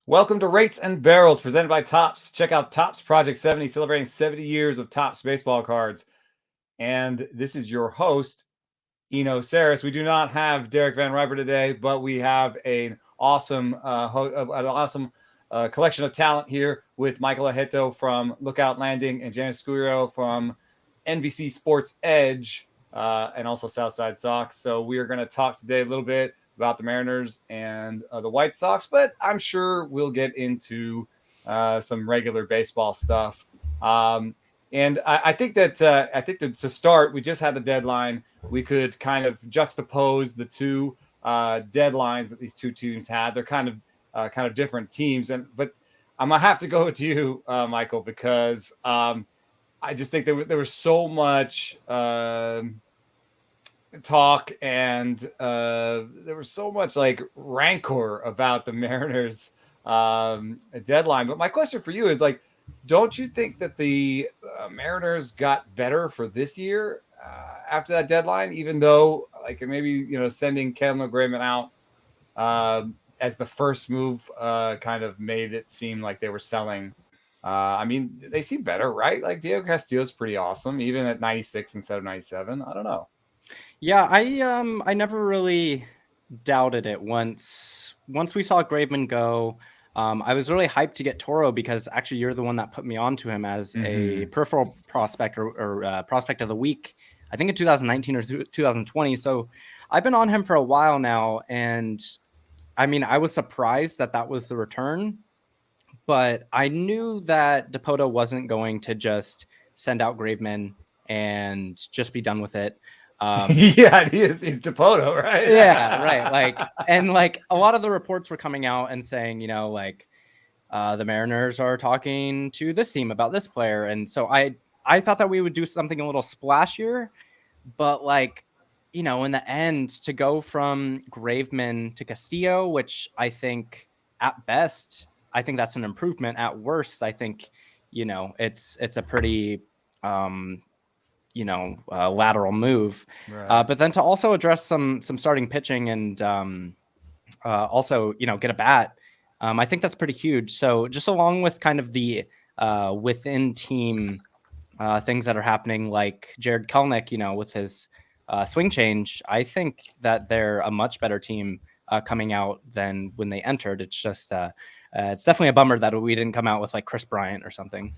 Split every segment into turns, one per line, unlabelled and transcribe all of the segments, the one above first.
Welcome to Rates and Barrels, presented by Topps. Check out Topps Project 70, celebrating 70 years of Topps baseball cards. And this is your host, Eno Saris. We do not have Derek Van Riper today, but we have an awesome, collection of talent here with Michael Ajeto from Lookout Landing and Janice Scurio from NBC Sports Edge, and also Southside Sox. So we are going to talk today a little bit about the Mariners and the White Sox, but I'm sure we'll get into some regular baseball stuff. And I think that to start, we just had the deadline. We could kind of juxtapose the two deadlines that these two teams had. They're kind of different teams, but I'm gonna have to go with you, Michael, because I just think there was so much talk, and there was so much like rancor about the Mariners deadline. But my question for you is like, don't you think that the Mariners got better for this year after that deadline, even though like maybe sending Ken Graveman out as the first move kind of made it seem like they were selling. I mean, they seem better, right? Like Diego Castillo's pretty awesome, even at 96 instead of 97. I don't know.
Yeah, I never really doubted it once we saw Graveman go. I was really hyped to get Toro because actually you're the one that put me onto him as a peripheral prospect or prospect of the week, I think in 2019 or 2020. So I've been on him for a while now, and I mean, I was surprised that was the return, but I knew that Dipoto wasn't going to just send out Graveman and just be done with it.
Yeah, he's Dipoto, right?
Yeah, right. Like a lot of the reports were coming out and saying, the Mariners are talking to this team about this player, and so I thought that we would do something a little splashier, but in the end, to go from Graveman to Castillo, which I think at best, I think that's an improvement. At worst, I think it's a pretty lateral move.
Right.
But then to also address some starting pitching and also get a bat, I think that's pretty huge. So just along with kind of the within team things that are happening, like Jared Kelnick, with his swing change, I think that they're a much better team coming out than when they entered. It's just it's definitely a bummer that we didn't come out with like Chris Bryant or something.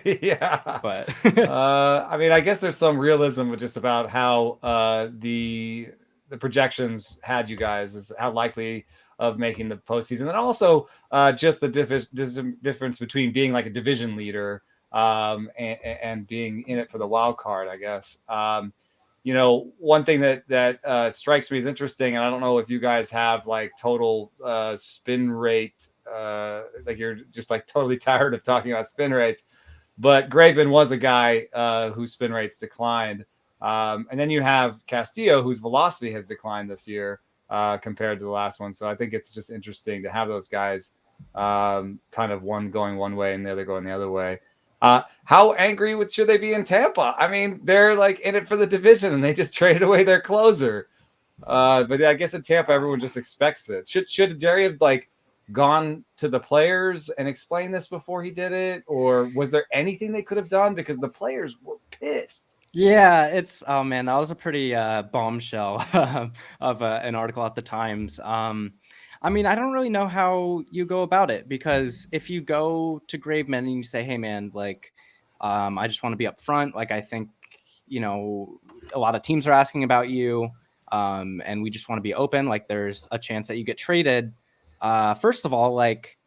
Yeah.
But
I mean, I guess there's some realism with just about how the projections had you guys is how likely of making the postseason, and also just the difference between being like a division leader and being in it for the wild card, I guess. One thing that strikes me as interesting, and I don't know if you guys have like total spin rate, like you're just like totally tired of talking about spin rates, but Graveman was a guy whose spin rates declined. And then you have Castillo, whose velocity has declined this year compared to the last one. So I think it's just interesting to have those guys kind of one going one way and the other going the other way. How angry should they be in Tampa? I mean, they're like in it for the division and they just traded away their closer. But I guess in Tampa, everyone just expects it. Should Jerry have like gone to the players and explained this before he did it, or was there anything they could have done because the players were pissed?
yeah, oh man, that was a pretty bombshell of an article at the Times. I mean, I don't really know how you go about it, because if you go to Graveman and you say, "Hey, man, like, I just want to be up front. Like, I think a lot of teams are asking about you, and we just want to be open. Like, there's a chance that you get traded." First of all, like,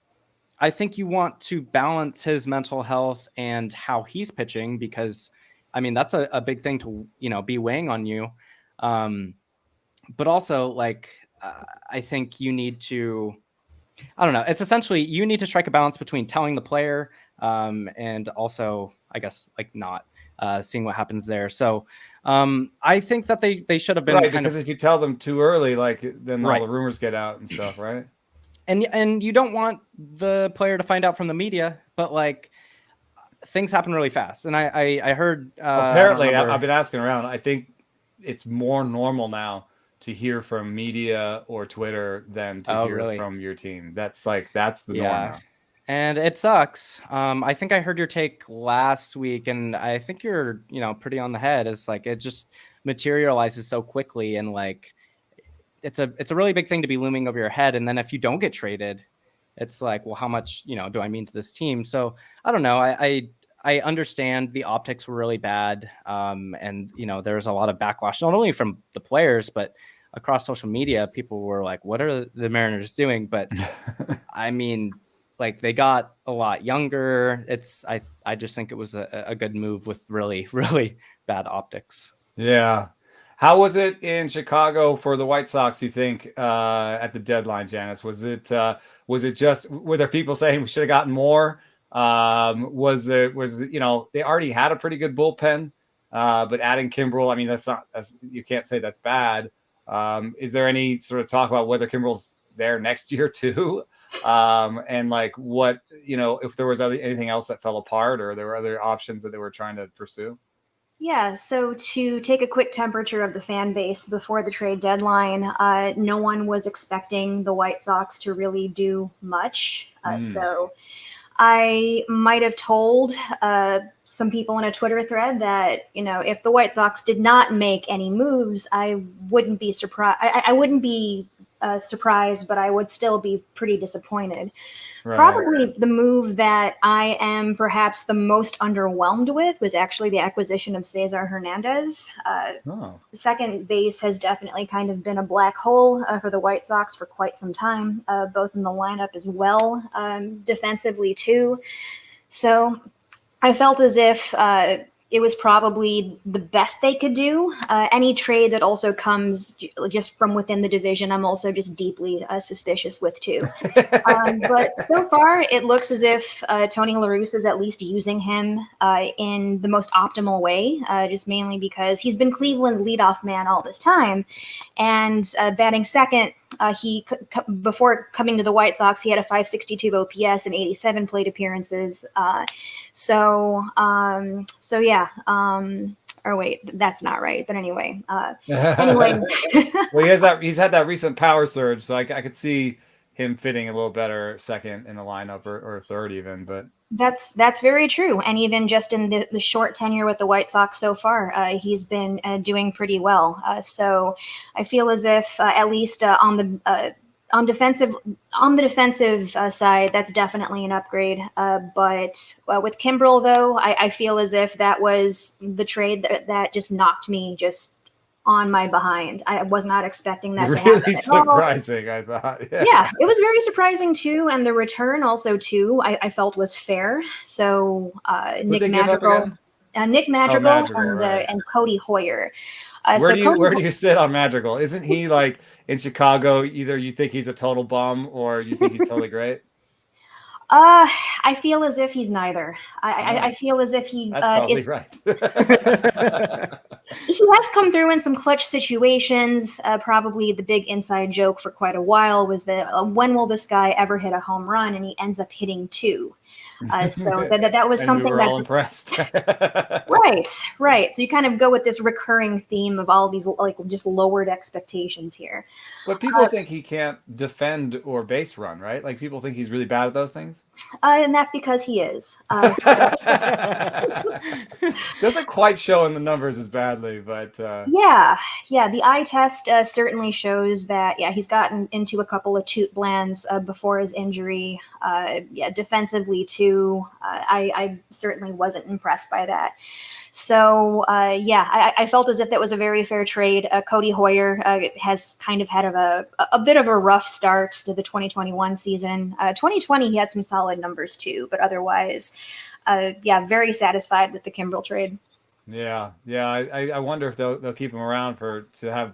I think you want to balance his mental health and how he's pitching, because I mean, that's a big thing to, be weighing on you. But also, like, I think you need to, I don't know. It's essentially, you need to strike a balance between telling the player and also, I guess, like, not seeing what happens there. So I think that they should have been
Right,
kind
because
of
if you tell them too early, like then all
right.
the rumors get out and stuff, right?
And you don't want the player to find out from the media, but like, things happen really fast. And I heard, I don't
Apparently, I've
remember.
been asking around. I think it's more normal now to hear from media or Twitter than to
Oh,
hear
really?
from your team. That's the norm
Yeah.
now.
And it sucks. I think I heard your take last week, and I think you're, pretty on the head. It's like it just materializes so quickly, and like it's a really big thing to be looming over your head. And then if you don't get traded, it's like, well, how much do I mean to this team? So I don't know. I understand the optics were really bad, and there's a lot of backlash not only from the players but across social media. People were like, "What are the Mariners doing?" But I mean, like they got a lot younger. I just think it was a good move with really, really bad optics.
Yeah. How was it in Chicago for the White Sox, you think, at the deadline, Janice? Was it just, were there people saying we should have gotten more? They already had a pretty good bullpen, but adding Kimbrel, I mean, you can't say that's bad. Is there any sort of talk about whether Kimbrel's there next year too? And like if there was anything else that fell apart, or there were other options that they were trying to pursue?
Yeah, so to take a quick temperature of the fan base before the trade deadline, no one was expecting the White Sox to really do much. So I might have told some people in a Twitter thread that, if the White Sox did not make any moves, I wouldn't be surprised. I wouldn't be surprised, but I would still be pretty disappointed.
Right.
Probably the move that I am perhaps the most underwhelmed with was actually the acquisition of Cesar Hernandez. Second base has definitely kind of been a black hole for the White Sox for quite some time, both in the lineup as well, defensively too. So I felt as if it was probably the best they could do. Any trade that also comes just from within the division, I'm also just deeply suspicious with too. But so far, it looks as if Tony La Russa is at least using him in the most optimal way, just mainly because he's been Cleveland's leadoff man all this time. And batting second, before coming to the White Sox, he had a 562 OPS and 87 plate appearances. Yeah. Or wait, that's not right. But anyway.
Well, he's had that recent power surge, so I could see him fitting a little better second in the lineup or third even. But
that's very true. And even just in the short tenure with the White Sox so far, he's been doing pretty well. So I feel as if at least on the defensive side, that's definitely an upgrade. But with Kimbrel, though, I feel as if that was the trade that just knocked me just on my behind. I was not expecting that to happen.
Really surprising, I thought.
Yeah, it was very surprising too, and the return also too, I felt was fair. So Nick Madrigal, and Cody Hoyer.
Where do you sit on Madrigal? Isn't he like in Chicago? Either you think he's a total bum or you think he's totally great?
I feel as if he's neither. I feel as if he
That's probably
is
right.
He has come through in some clutch situations. Probably the big inside joke for quite a while was that when will this guy ever hit a home run? And he ends up hitting two. So that was something
we were all impressed.
Right. So you kind of go with this recurring theme of all these like just lowered expectations here.
But people think he can't defend or base run, right? Like people think he's really bad at those things.
And that's because he is.
Doesn't quite show in the numbers as badly, but
yeah. The eye test certainly shows that he's gotten into a couple of toot blands before his injury. Defensively too. I certainly wasn't impressed by that. So I felt as if that was a very fair trade. Cody Hoyer has kind of had a bit of a rough start to the 2021 season. 2020 he had some solid numbers too, but otherwise, very satisfied with the Kimbrel trade.
Yeah. I wonder if they'll keep him around to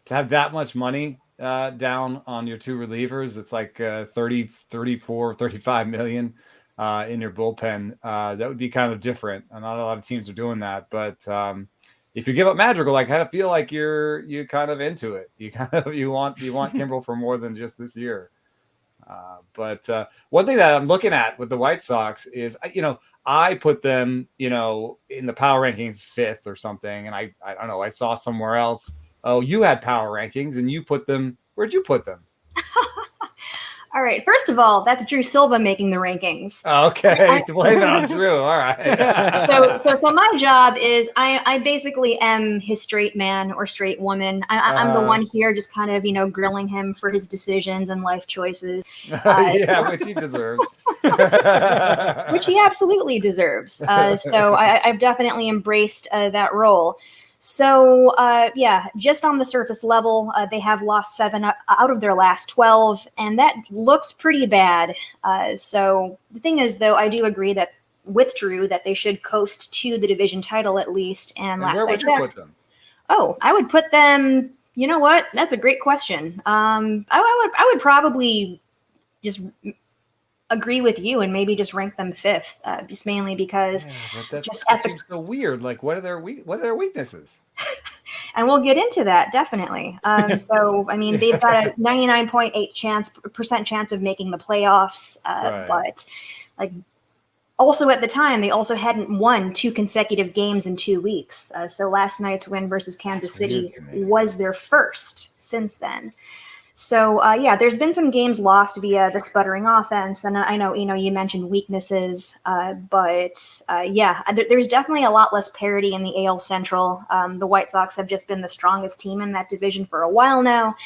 have that much money down on your two relievers. It's like 30, 34, 35 million. In your bullpen, that would be kind of different. And not a lot of teams are doing that. But if you give up Madrigal, I kind of feel like you're kind of into it. You want Kimbrel for more than just this year. But one thing that I'm looking at with the White Sox is, I put them, in the power rankings 5th or something, and I don't know. I saw somewhere else oh, you had power rankings and you put them. Where'd you put them?
All right. First of all, that's Drew Silva making the rankings.
Okay, blame it on Drew. All right.
So my job is I basically am his straight man or straight woman. I'm the one here, just kind of grilling him for his decisions and life choices.
Which he deserves.
Which he absolutely deserves. So I've definitely embraced that role. So, just on the surface level, they have lost 7 out of their last 12, and that looks pretty bad. So the thing is, though, I do agree that with Drew that they should coast to the division title at least. And last
where would you put them?
Oh, I would put them. You know what? That's a great question. I would probably just agree with you and maybe just rank them 5th, just mainly because
that seems so weird. Like, what are their weaknesses?
And we'll get into that definitely. So I mean, they've got a 99.8% chance of making the playoffs, but like also at the time they also hadn't won 2 consecutive games in 2 weeks. So last night's win versus Kansas City was their first since then. So, there's been some games lost via the sputtering offense. And I know, you mentioned weaknesses, but there's definitely a lot less parity in the AL Central. The White Sox have just been the strongest team in that division for a while now,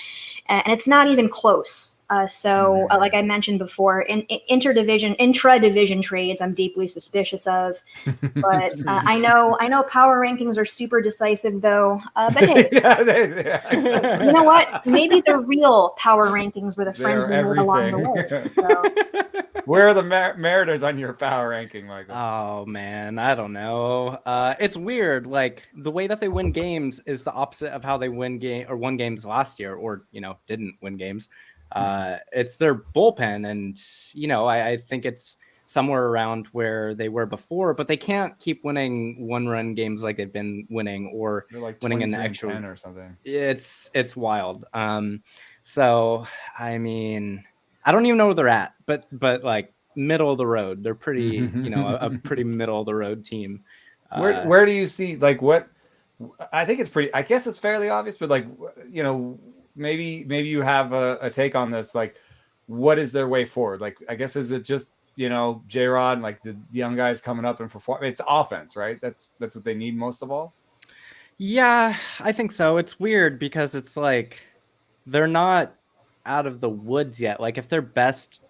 and it's not even close. Like I mentioned before, intra-division trades, I'm deeply suspicious of. But I know power rankings are super decisive, though. But hey, exactly. You know what? Maybe the real power rankings were the friends we made along the way. So.
Where are the Mariners on your power ranking, Michael?
Oh man, I don't know. It's weird. Like the way that they win games is the opposite of how they won games last year, or didn't win games. It's their bullpen, and I think it's somewhere around where they were before, but they can't keep winning 1-run games like they've been winning, or
like
winning in the extra
10 or something.
It's wild. So I mean, I don't even know where they're at, but like middle of the road. They're pretty, a pretty middle of the road team.
Where do you see what? I think it's pretty. I guess it's fairly obvious, but maybe you have a take on this. Like, what is their way forward? Like, I guess is it just J-Rod, like the young guys coming up and perform? It's offense, right? That's what they need most of all.
Yeah, I think so. It's weird because it's like they're not out of the woods yet. Like if their best,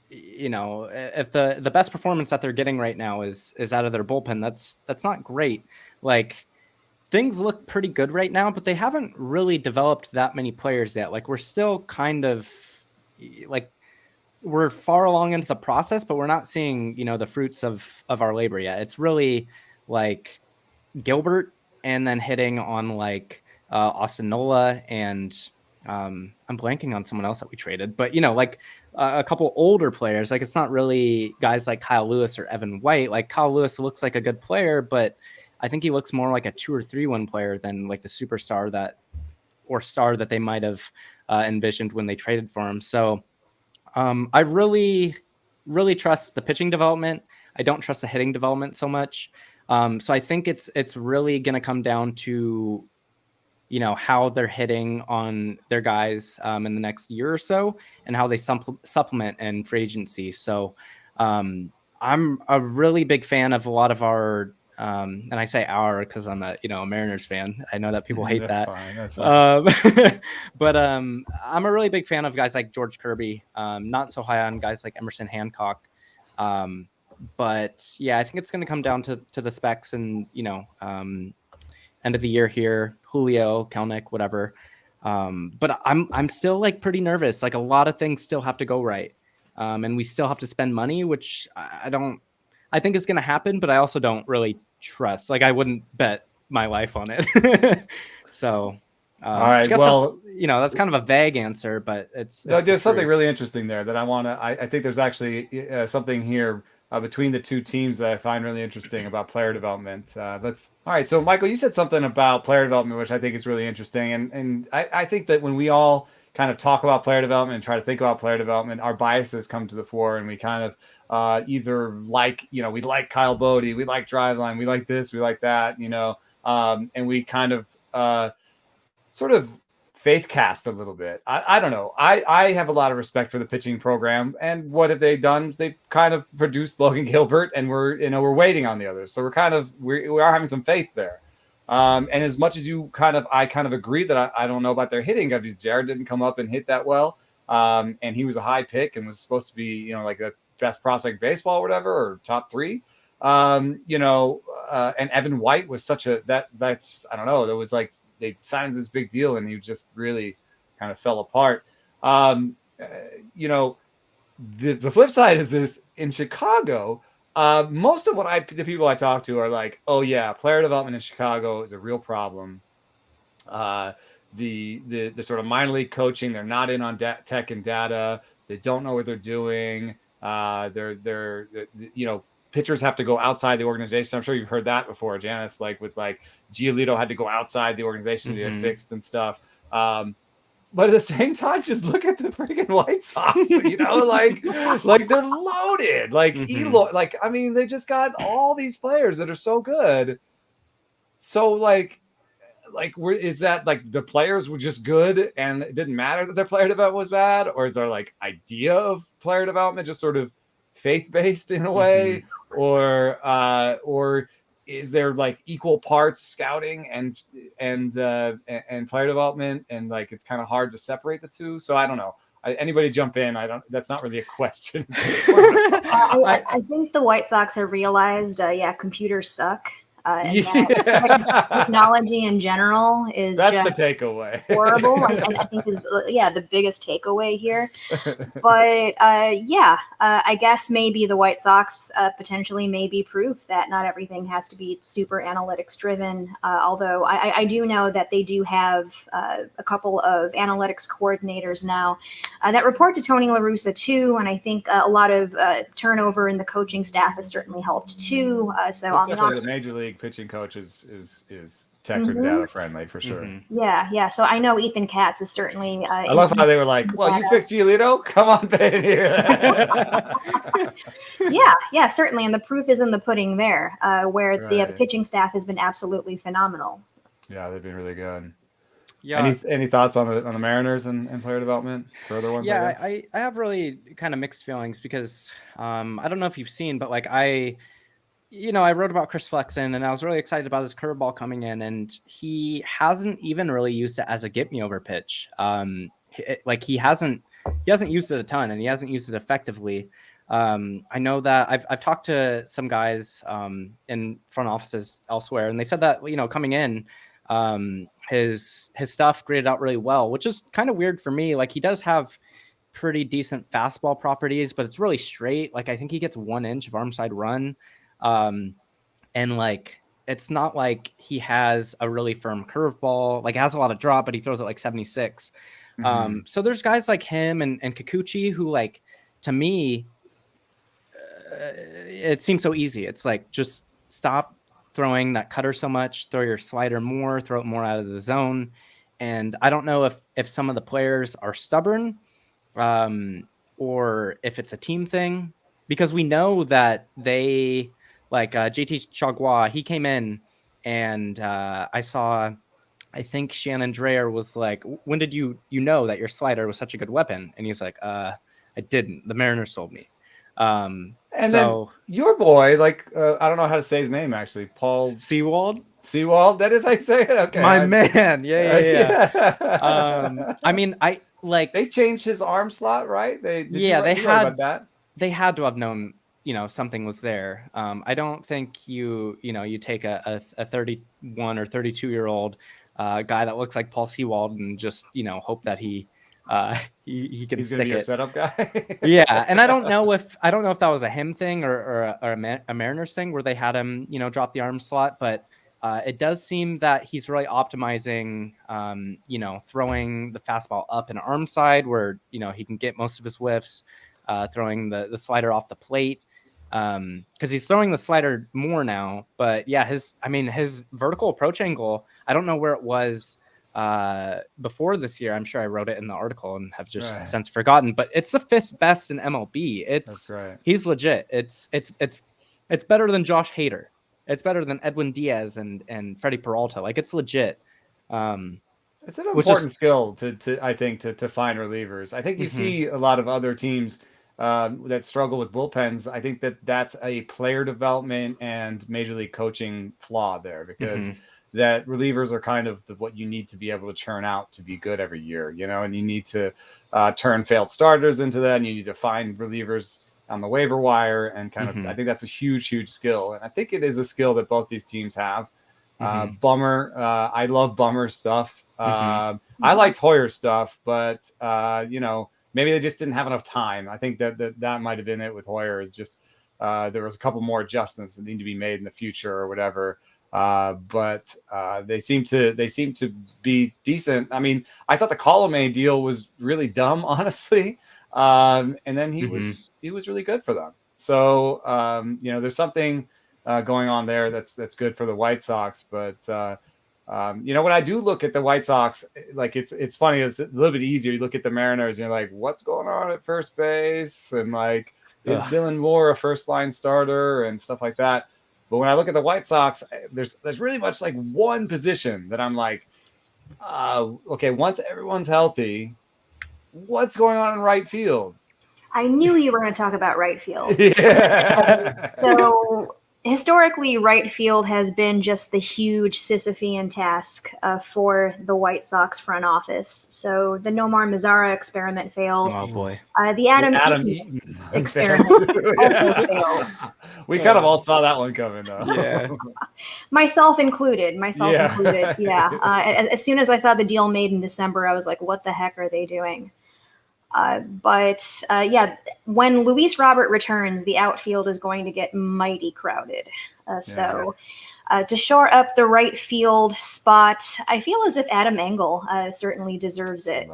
if the best performance that they're getting right now is out of their bullpen, that's not great. Like things look pretty good right now, but they haven't really developed that many players yet. Like we're still kind of like we're far along into the process, but we're not seeing, the fruits of our labor yet. It's really like Gilbert and then hitting on like Austin Nola and I'm blanking on someone else that we traded, but a couple older players. Like it's not really guys like Kyle Lewis or Evan White. Like Kyle Lewis looks like a good player, but I think he looks more like a 2 or 3-1 player than like the superstar star that they might have envisioned when they traded for him. So I really, really trust the pitching development. I don't trust the hitting development so much. So I think it's really going to come down to, how they're hitting on their guys in the next year or so, and how they supplement in free agency. So I'm a really big fan of a lot of our, and I say our because I'm a Mariners fan. I know that people hate that.
That's fine.
But I'm a really big fan of guys like George Kirby. Not so high on guys like Emerson Hancock. But yeah, I think it's going to come down to the specs and, end of the year here, Julio, Kelnick, whatever. But I'm still like pretty nervous. Like a lot of things still have to go right. And we still have to spend money, which I think is going to happen, but I also don't really trust. Like I wouldn't bet my life on it. So,
all right.
I guess
well,
that's kind of a vague answer, but it's
there's something really interesting there that I think there's actually something here between the two teams that I find really interesting about player development. All right. So Michael, you said something about player development, which I think is really interesting. And I think that when we all kind of talk about player development and try to think about player development, our biases come to the fore, and we kind of either like, we like Kyle Bodie, we like Driveline, we like this, we like that, and we kind of sort of faith cast a little bit. I don't know. I have a lot of respect for the pitching program, and what have they done? They kind of produced Logan Gilbert, and we're waiting on the others. So we are having some faith there. And as much as I kind of agree that I don't know about their hitting, because Jared didn't come up and hit that well. And he was a high pick and was supposed to be, like the best prospect in baseball or whatever, or top 3. And Evan White was such a that's I don't know. There was like they signed this big deal and he just really kind of fell apart. The flip side is this in Chicago. Most of the people I talk to are like, oh yeah, player development in Chicago is a real problem. The sort of minor league coaching, they're not in on tech and data. They don't know what they're doing. They're pitchers have to go outside the organization. I'm sure you've heard that before, Janice, like with Giolito had to go outside the organization to get fixed and stuff. But at the same time, just look at the freaking White Sox, like they're loaded, I mean, they just got all these players that are so good. So is that the players were just good and it didn't matter that their player development was bad? Or is there idea of player development just sort of faith-based in a way? Or is there equal parts scouting and player development, and it's kind of hard to separate the two? So I don't know. Anybody jump in? That's not really a question.
I think the White Sox have realized, computers suck. That technology in general is
that's
just
the takeaway.
horrible, and I think is the biggest takeaway here. But I guess maybe the White Sox potentially may be proof that not everything has to be super analytics driven. Although I do know that they do have a couple of analytics coordinators now that report to Tony La Russa too, and I think a lot of turnover in the coaching staff has certainly helped too. So on
the major league pitching coach is tech and data friendly for sure.
Yeah. So I know Ethan Katz is certainly.
I love how they were like, "Well, you fixed Giolito? Come on, Ben here."
yeah, certainly, and the proof is in the pudding there, where the pitching staff has been absolutely phenomenal.
Yeah, they've been really good.
Yeah.
Any thoughts on the Mariners and player development? Further ones?
Yeah, I have really kind of mixed feelings because I don't know if you've seen, but I wrote about Chris Flexen and I was really excited about his curveball coming in, and he hasn't even really used it as a get me over pitch. He hasn't used it a ton, and he hasn't used it effectively. I know that I've talked to some guys in front offices elsewhere, and they said that coming in, his stuff graded out really well, which is kind of weird for me. He does have pretty decent fastball properties, but it's really straight. I think he gets 1 inch of arm side run. And it's not like he has a really firm curveball. It has a lot of drop, but he throws it 76. So there's guys like him and Kikuchi who to me, it seems so easy. It's just stop throwing that cutter so much, throw your slider more, throw it more out of the zone. And I don't know if some of the players are stubborn, or if it's a team thing, because we know that they JT Chagua, he came in and I think Shannon Dreyer was like, when did you know that your slider was such a good weapon? And he's like, I didn't. The Mariners sold me.
And then your boy, I don't know how to say his name actually, Paul
Sewald.
That is how you say it. Okay,
my man. Yeah. I mean,
they changed his arm slot, right? They had
to have known. Something was there. I don't think you take a 31 or 32-year-old guy that looks like Paul Sewald and just hope that he can
He's
stick
gonna be your
it.
setup guy.
Yeah, and I don't know if that was a him thing or a Mariners thing where they had him drop the arm slot, but it does seem that he's really optimizing throwing the fastball up and arm side where he can get most of his whiffs, throwing the slider off the plate. Because he's throwing the slider more now, but yeah, his vertical approach angle, I don't know where it was before this year. I'm sure I wrote it in the article and have just since forgotten, but it's the 5th best in MLB. He's legit. It's better than Josh Hader. It's better than Edwin Diaz and Freddie Peralta. It's legit.
It's an important skill I think to find relievers. I think you see a lot of other teams that struggle with bullpens. I think that's a player development and major league coaching flaw there, because that relievers are kind of what you need to be able to churn out to be good every year, and you need to turn failed starters into that, and you need to find relievers on the waiver wire and kind of, I think that's a huge skill. And I think it is a skill that both these teams have. Bummer. I love Bummer stuff. I liked Hoyer's stuff, but maybe they just didn't have enough time. I think that might have been it with Hoyer, is just there was a couple more adjustments that need to be made in the future or whatever. But they seem to be decent. I mean, I thought the Colomé deal was really dumb, honestly. And then he was really good for them. So there's something going on there that's good for the White Sox. But when I do look at the White Sox, like it's funny, it's a little bit easier. You look at the Mariners and you're like, what's going on at first base? And like, is Dylan Moore a first line starter and stuff like that? But when I look at the White Sox, there's really much like one position that I'm like, okay, once everyone's healthy, what's going on in right field?
I knew you were going to talk about right field.
Yeah.
So historically, right field has been just the huge Sisyphean task for the White Sox front office. So the Nomar Mazara experiment failed.
Oh boy.
The Adam Eaton experiment also failed.
We kind of all saw that one coming, though.
Yeah.
Myself included. Yeah. As soon as I saw the deal made in December, I was like, what the heck are they doing? But when Luis Robert returns, the outfield is going to get mighty crowded. So to shore up the right field spot, I feel as if Adam Engel certainly deserves it.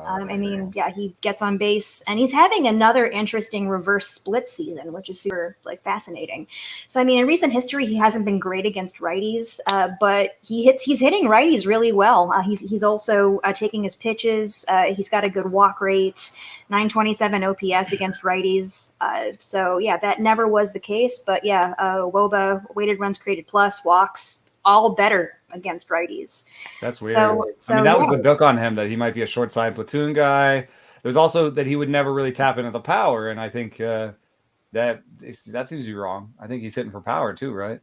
He gets on base, and he's having another interesting reverse split season, which is super fascinating. So in recent history, he hasn't been great against righties, but he's hitting righties really well. He's also taking his pitches. He's got a good walk rate. 927 OPS against righties. That never was the case. But WOBA, weighted runs created plus, walks, all better against righties.
That's weird. That was the book on him, that he might be a short side platoon guy. There's also that he would never really tap into the power. And I think that seems to be wrong. I think he's hitting for power too, right?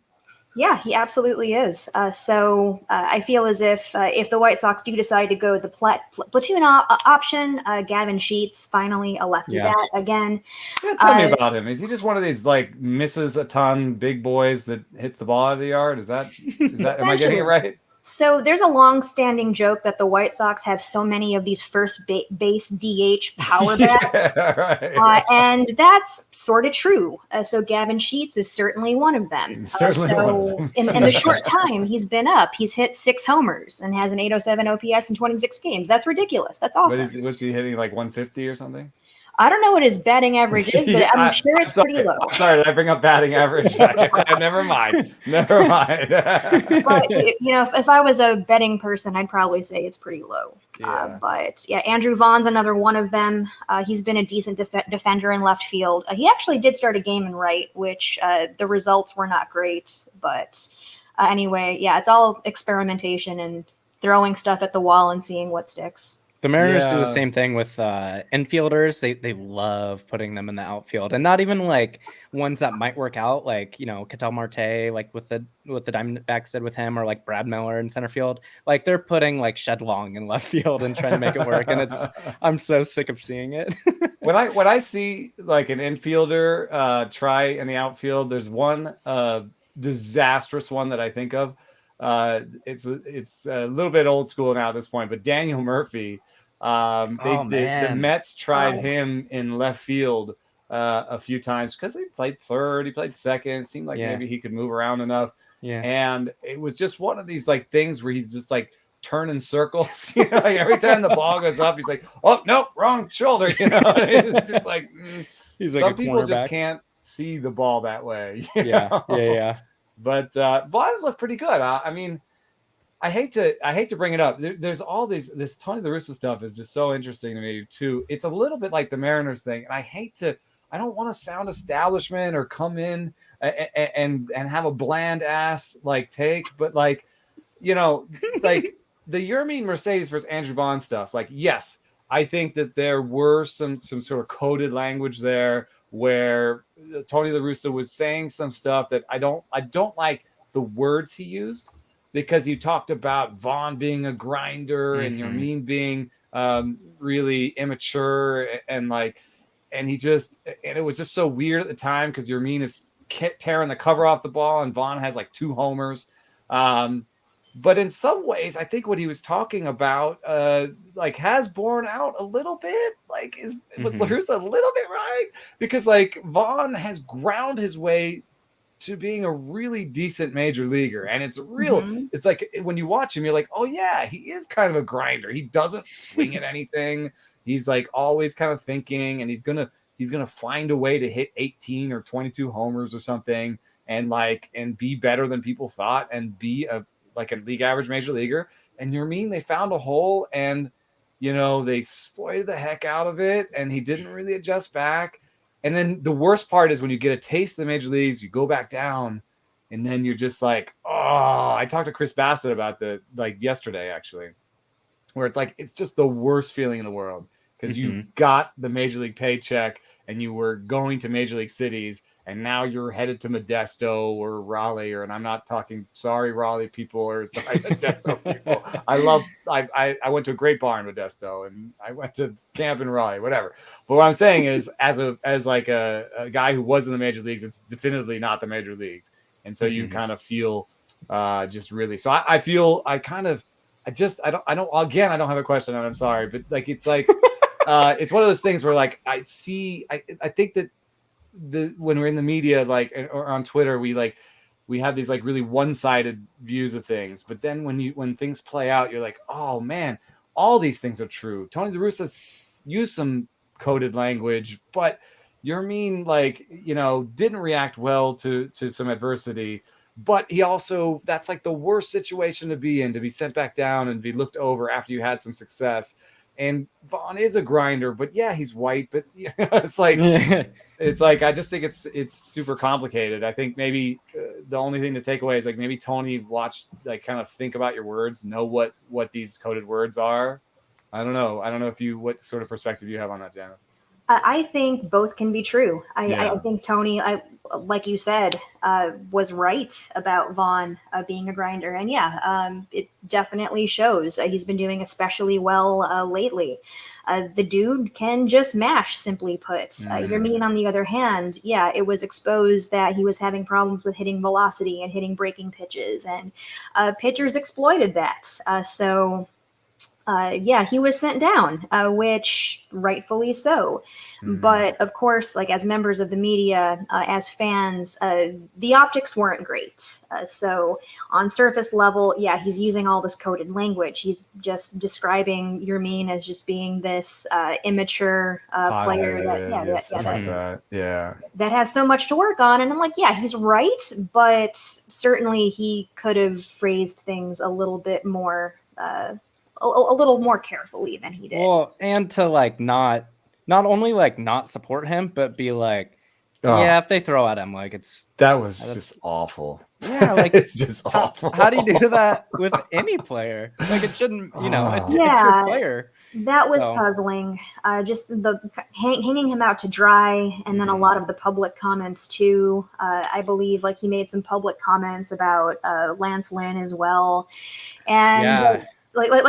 Yeah, he absolutely is. I feel as if the White Sox do decide to go the platoon option, Gavin Sheets finally a lefty bat again.
Yeah, tell me about him. Is he just one of these misses a ton big boys that hits the ball out of the yard? Is that am I getting it right?
So there's a long-standing joke that the White Sox have so many of these first base DH power bats, and that's sort of true. So Gavin Sheets is certainly one of them. In the short time he's been up, he's hit 6 homers and has an 807 OPS in 26 games. That's ridiculous. That's awesome.
Was he hitting like 150 or something?
I don't know what his batting average is, but I'm sure it's pretty low.
Sorry, did I bring up batting average? Never mind.
But if I was a betting person, I'd probably say it's pretty low. Andrew Vaughn's another one of them. He's been a decent defender in left field. He actually did start a game in right, which the results were not great. But anyway, it's all experimentation and throwing stuff at the wall and seeing what sticks.
The Mariners do the same thing with infielders. They love putting them in the outfield, and not even like ones that might work out, like Ketel Marte, like with the Diamondbacks did with him, or like Brad Miller in center field. Like they're putting like Shed Long in left field and trying to make it work, and I'm so sick of seeing it.
when I see like an infielder try in the outfield, there's one disastrous one that I think of. It's a little bit old school now at this point, but Daniel Murphy. The Mets tried him in left field a few times because he played third, he played second. It seemed like maybe he could move around enough. Yeah. And it was just one of these like things where he's just like turning circles. Like every time the ball goes up, he's like, "Oh no, wrong shoulder." It's just like he's like some people just can't see the ball that way.
Yeah.
But Vaughns look pretty good. I hate to bring it up. There's all this Tony La Russa stuff is just so interesting to me too. It's a little bit like the Mariners thing, and I don't want to sound establishment or come in and have a bland ass like take, but like the Yermin Mercedes versus Andrew Vaughn stuff, like, yes, I think that there were some sort of coded language there where Tony La Russa was saying some stuff that I don't like the words he used, because he talked about Vaughn being a grinder and Yermin being really immature and like, and it was just so weird at the time because Yermin is tearing the cover off the ball and Vaughn has like 2 homers. But in some ways, I think what he was talking about, like, has borne out a little bit. Like, was La Russa a little bit right? Because like Vaughn has ground his way to being a really decent major leaguer, and it's real. It's like when you watch him, you're like, oh yeah, he is kind of a grinder. He doesn't swing at anything. He's like always kind of thinking, and he's gonna find a way to hit 18 or 22 homers or something, and be better than people thought, and be a league average major leaguer. And Yermin, they found a hole, and they exploited the heck out of it, and he didn't really adjust back. And then the worst part is when you get a taste of the major leagues, you go back down, and then you're just like, oh. I talked to Chris Bassett about yesterday, actually, where it's like, it's just the worst feeling in the world, because you got the major league paycheck and you were going to major league cities, and now you're headed to Modesto or Raleigh, and I'm not talking, sorry, Raleigh people, or sorry, Modesto people. I went to a great bar in Modesto, and I went to camp in Raleigh, whatever. But what I'm saying is, as a guy who was in the major leagues, it's definitively not the major leagues. And so you kind of feel just really, so I feel, I don't have a question, and I'm sorry, but like, it's like, it's one of those things where like, I think that when we're in the media, or on Twitter, we have these really one-sided views of things. But then when things play out, you're like, oh man, all these things are true. Tony La Russa used some coded language, but Yermin didn't react well to some adversity. But he also, that's like the worst situation to be in, to be sent back down and be looked over after you had some success. And Vaughn is a grinder, but yeah, he's white. But it's like, it's like, I just think it's super complicated. I think maybe the only thing to take away is maybe Tony watch, kind of think about your words, know what these coded words are. I don't know what sort of perspective you have on that, Janice.
I think both can be true. I think Tony, like you said, was right about Vaughn being a grinder. And it definitely shows. He's been doing especially well lately. The dude can just mash, simply put. Yermin, on the other hand, it was exposed that he was having problems with hitting velocity and hitting breaking pitches. And pitchers exploited that. He was sent down, which rightfully so. But of course, as members of the media, as fans, the optics weren't great. So on surface level, he's using all this coded language. He's just describing Yermin as just being this immature player that has so much to work on. And I'm like, he's right, but certainly he could have phrased things a little bit more a little more carefully than he did.
Well, and to not only not support him, but be like, if they throw at him,
that was just awful.
Yeah,
it's just awful.
How do you do that with any player? It shouldn't, it's your player.
That was puzzling. Just the hanging him out to dry, and then a lot of the public comments too. I believe he made some public comments about Lance Lynn as well, and.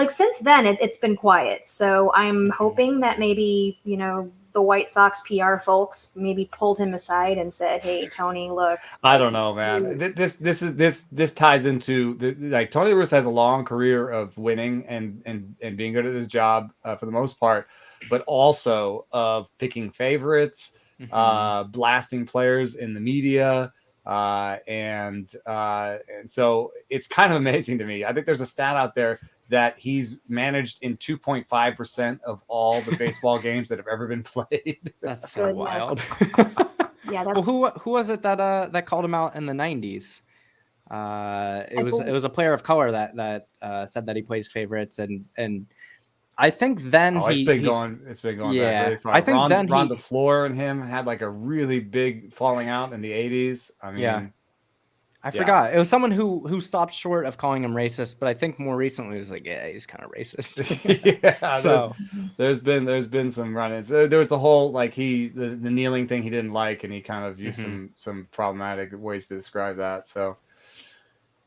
Since then, it's been quiet. So I'm hoping that maybe, the White Sox PR folks maybe pulled him aside and said, "Hey, Tony, look."
I don't know, man. This ties into Tony La Russa has a long career of winning and being good at his job for the most part, but also of picking favorites, blasting players in the media. And so it's kind of amazing to me. I think there's a stat out there that he's managed in 2.5% of all the baseball games that have ever been played.
That's so wild.
That's...
Well, who was it that called him out in the 90s? It was a player of color that said that he plays favorites, and I think then
it's been going back really far.
I think
Ron DeFleur and him had a really big falling out in the 80s. I mean,
I forgot. It was someone who stopped short of calling him racist, but I think more recently it was like, yeah, he's kind of racist.
Yeah.
So
there's been some run-ins. There was the whole like the kneeling thing he didn't like, and he kind of used some problematic ways to describe that. So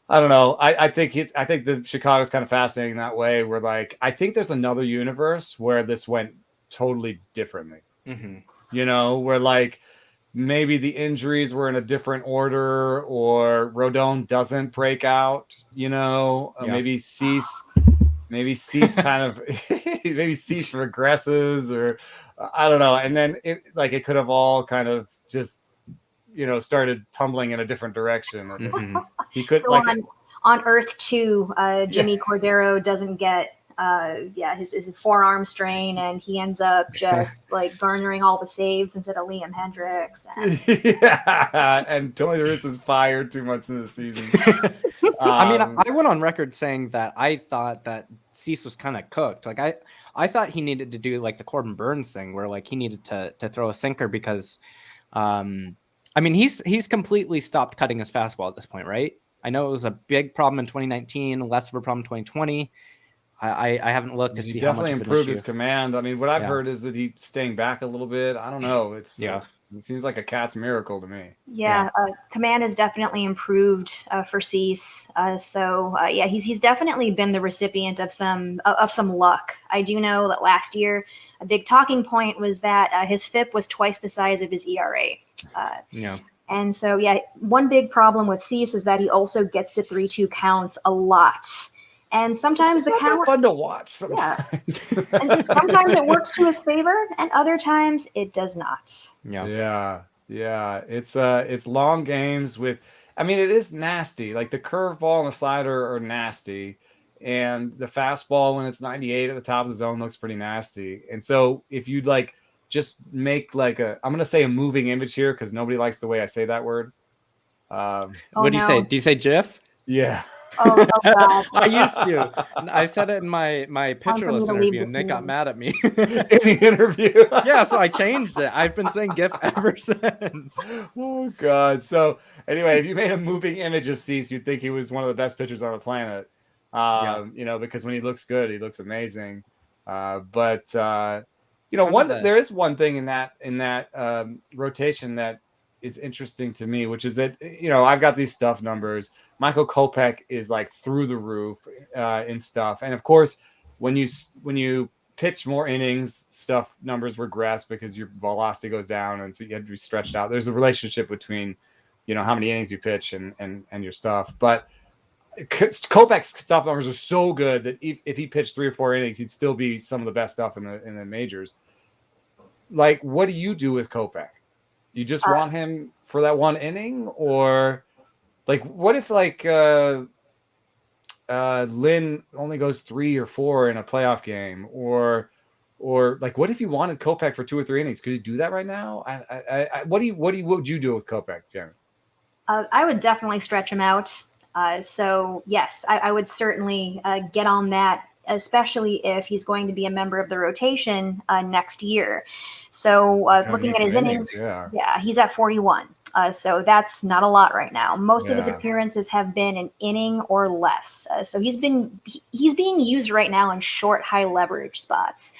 I don't know. I think the Chicago's kind of fascinating that way. Where like I think there's another universe where this went totally differently. You know, where like maybe the injuries were in a different order, or Rodon doesn't break out. You know, maybe Cease kind of maybe Cease regresses, or I don't know. And then it could have all kind of just started tumbling in a different direction. He could
so on Earth 2, Jimmy Cordero doesn't get his forearm strain, and he ends up just like garnering all the saves instead of Liam Hendricks. And
and Tony La Russa is fired 2 months into the season.
I mean, I went on record saying that I thought that Cease was kind of cooked. Like I thought he needed to do like the Corbin Burns thing, where like he needed to throw a sinker because, I mean, he's completely stopped cutting his fastball at this point, right? I know it was a big problem in 2019, less of a problem in 2020. I haven't looked to see how much
definitely
of
improved his command. I mean, what I've heard is that he's staying back a little bit. I don't know. It seems like a cat's miracle to me.
Command has definitely improved for Cease. He's definitely been the recipient of some luck. I do know that last year a big talking point was that his FIP was twice the size of his ERA. And so one big problem with Cease is that he also gets to 3-2 counts a lot. And sometimes the count
fun to watch. Sometimes.
And sometimes it works to his favor, and other times it does not.
Yeah. It's long games with. I mean, it is nasty. Like the curveball and the slider are nasty, and the fastball when it's 98 at the top of the zone looks pretty nasty. And so if you'd like just make like I'm gonna say a moving image here because nobody likes the way I say that word.
What do you say? Do you say GIF?
Yeah.
Oh God.
I used to. I said it in my pitcherless interview, and Nick got mad at me
in the interview.
Yeah, so I changed it. I've been saying GIF ever since.
Oh God. So anyway, if you made a moving image of Cease, you'd think he was one of the best pitchers on the planet. Because when he looks good, he looks amazing. There is one thing in that rotation that is interesting to me, which is that I've got these stuff numbers. Michael Kopech is like through the roof in stuff, and of course, when you pitch more innings, stuff numbers regress because your velocity goes down, and so you have to be stretched out. There's a relationship between how many innings you pitch and your stuff, but Kopech's stuff numbers are so good that if he pitched 3 or 4 innings, he'd still be some of the best stuff in the majors. Like, what do you do with Kopech? You just want him for that one inning, or like what if like Lynn only goes 3 or 4 in a playoff game, or like what if you wanted Kopech for 2 or 3 innings? Could you do that right now? What would you do with Kopech, Janice?
I would definitely stretch him out. So yes, I would certainly get on that, especially if he's going to be a member of the rotation next year. So looking at his innings, he's at 41. So that's not a lot right now. Most of his appearances have been an inning or less. So he's being used right now in short, high leverage spots.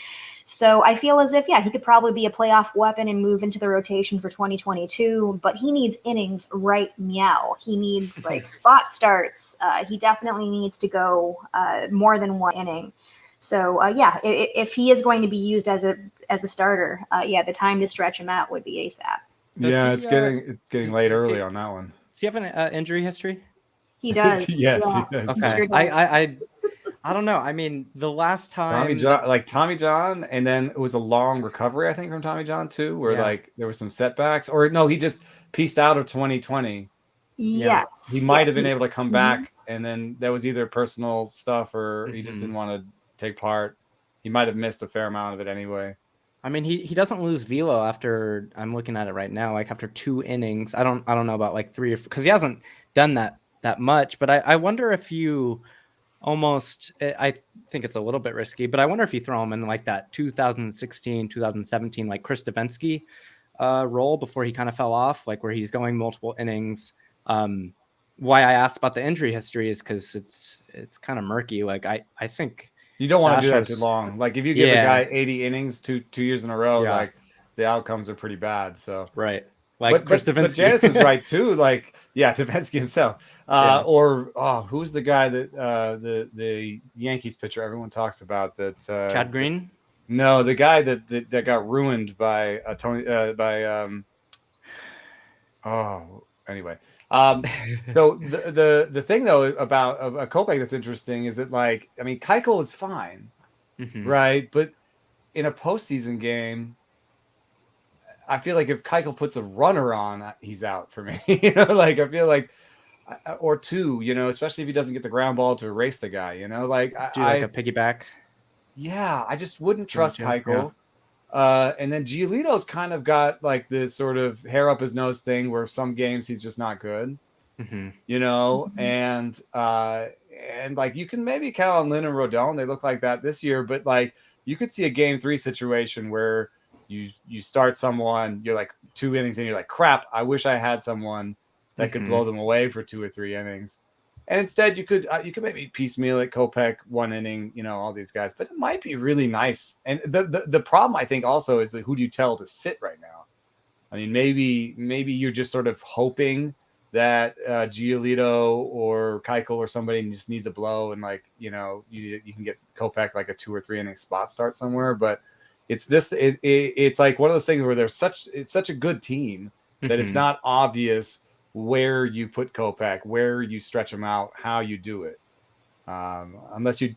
So I feel as if, he could probably be a playoff weapon and move into the rotation for 2022, but he needs innings right meow. He needs like spot starts. He definitely needs to go more than 1 inning. So if he is going to be used as a starter, the time to stretch him out would be ASAP.
It's getting late early on that one.
Does he have an injury history?
He does.
Yes, he does.
Okay.
He sure does.
I don't know. I mean, the last time
Tommy John, and then it was a long recovery, I think, from Tommy John too, where like there were some setbacks, or no, he just pieced out of 2020.
Yes,
he might have been able to come back, and then that was either personal stuff or he just didn't want to take part. He might have missed a fair amount of it anyway.
I mean, he doesn't lose velo after. I'm looking at it right now, like after 2 innings. I don't know about like 3 or 4, because he hasn't done that much. But I wonder if you I think it's a little bit risky, but I wonder if you throw him in like that 2016, 2017, like Chris Davinsky role before he kind of fell off, like where he's going multiple innings, why I asked about the injury history is because it's kind of murky. Like I think
you don't want to do that
Astros-
too long. Like if you give a
Yeah.
guy 80 innings 2 years in a row,
Yeah.
like the outcomes are pretty bad. So
Right. Like Chris
but
Davinsky.
Janice is right too. Like Davinsky himself.
Yeah.
Or who's the guy that the Yankees pitcher everyone talks about that
Chad Green?
No, the guy that got ruined by Tony anyway. So the thing though about a Kopech that's interesting is that like I mean Keuchel is fine, right? But in a postseason game, I feel like if Keuchel puts a runner on, he's out for me. Like I feel like or two, especially if he doesn't get the ground ball to erase the guy. Like
Do like a piggyback.
Yeah, I just wouldn't trust
Yeah.
Keuchel. And then Giolito's kind of got like this sort of hair up his nose thing where some games he's just not good, and like you can maybe count on Lynn and Rodon. They look like that this year, but like you could see a game 3 situation where you start someone, you're like 2 innings and you're like, crap, I wish I had someone that could blow them away for 2 or 3 innings. And instead, you could maybe piecemeal it, Kopech 1 inning, all these guys. But it might be really nice. And the problem I think also is that who do you tell to sit right now? I mean, maybe you're just sort of hoping that Giolito or Keuchel or somebody just needs a blow, and like you can get Kopech like a 2 or 3 inning spot start somewhere. But it's just it's like one of those things where it's such a good team that it's not obvious where you put Kopech, where you stretch him out, how you do it, unless you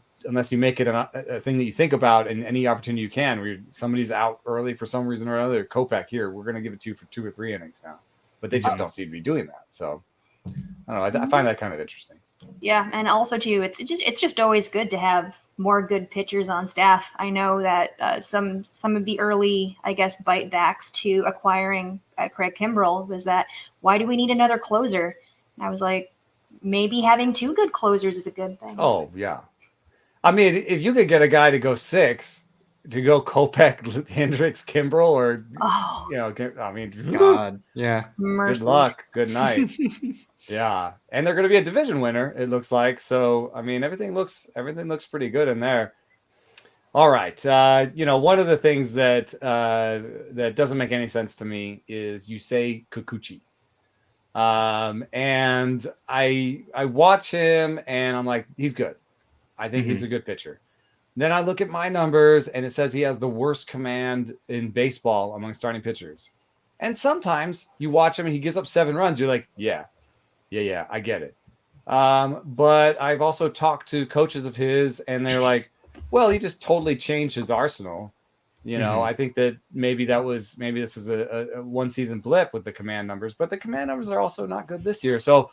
make it a thing that you think about in any opportunity you can. Where somebody's out early for some reason or another, Kopech here, we're going to give it to you for 2 or 3 innings now, but they just don't seem to be doing that. So I don't know. I find that kind of interesting.
Yeah, and also too, it's just always good to have more good pitchers on staff. I know that some of the early, I guess, bite backs to acquiring Craig Kimbrell was that why do we need another closer? And I was like, maybe having 2 good closers is a good thing.
Oh yeah, I mean, if you could get a guy to go 6, to go Kopech, Hendricks, Kimbrell, or I mean,
God, yeah,
mercy.
Good luck, good night. Yeah, and they're going to be a division winner, it looks like. So, I mean, everything looks pretty good in there. All right, one of the things that that doesn't make any sense to me is you say Kikuchi, and I watch him and I'm like, he's good. I think he's a good pitcher. Then I look at my numbers and it says he has the worst command in baseball among starting pitchers. And sometimes you watch him and he gives up 7 runs. You're like, yeah, I get it. But I've also talked to coaches of his and they're like, well, he just totally changed his arsenal. I think that maybe this is a 1 season blip with the command numbers, but the command numbers are also not good this year. So,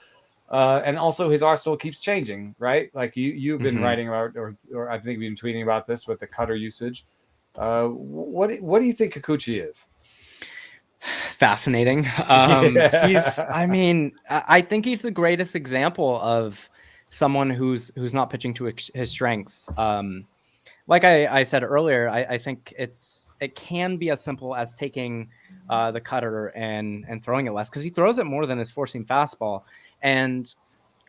and also his arsenal keeps changing, right? Like you've been writing about, or I think we've been tweeting about this with the cutter usage. What do you think Kikuchi is?
Fascinating. I think he's the greatest example of someone who's not pitching to his strengths. Like I said earlier, I think it can be as simple as taking the cutter and throwing it less, because he throws it more than his four-seam fastball. And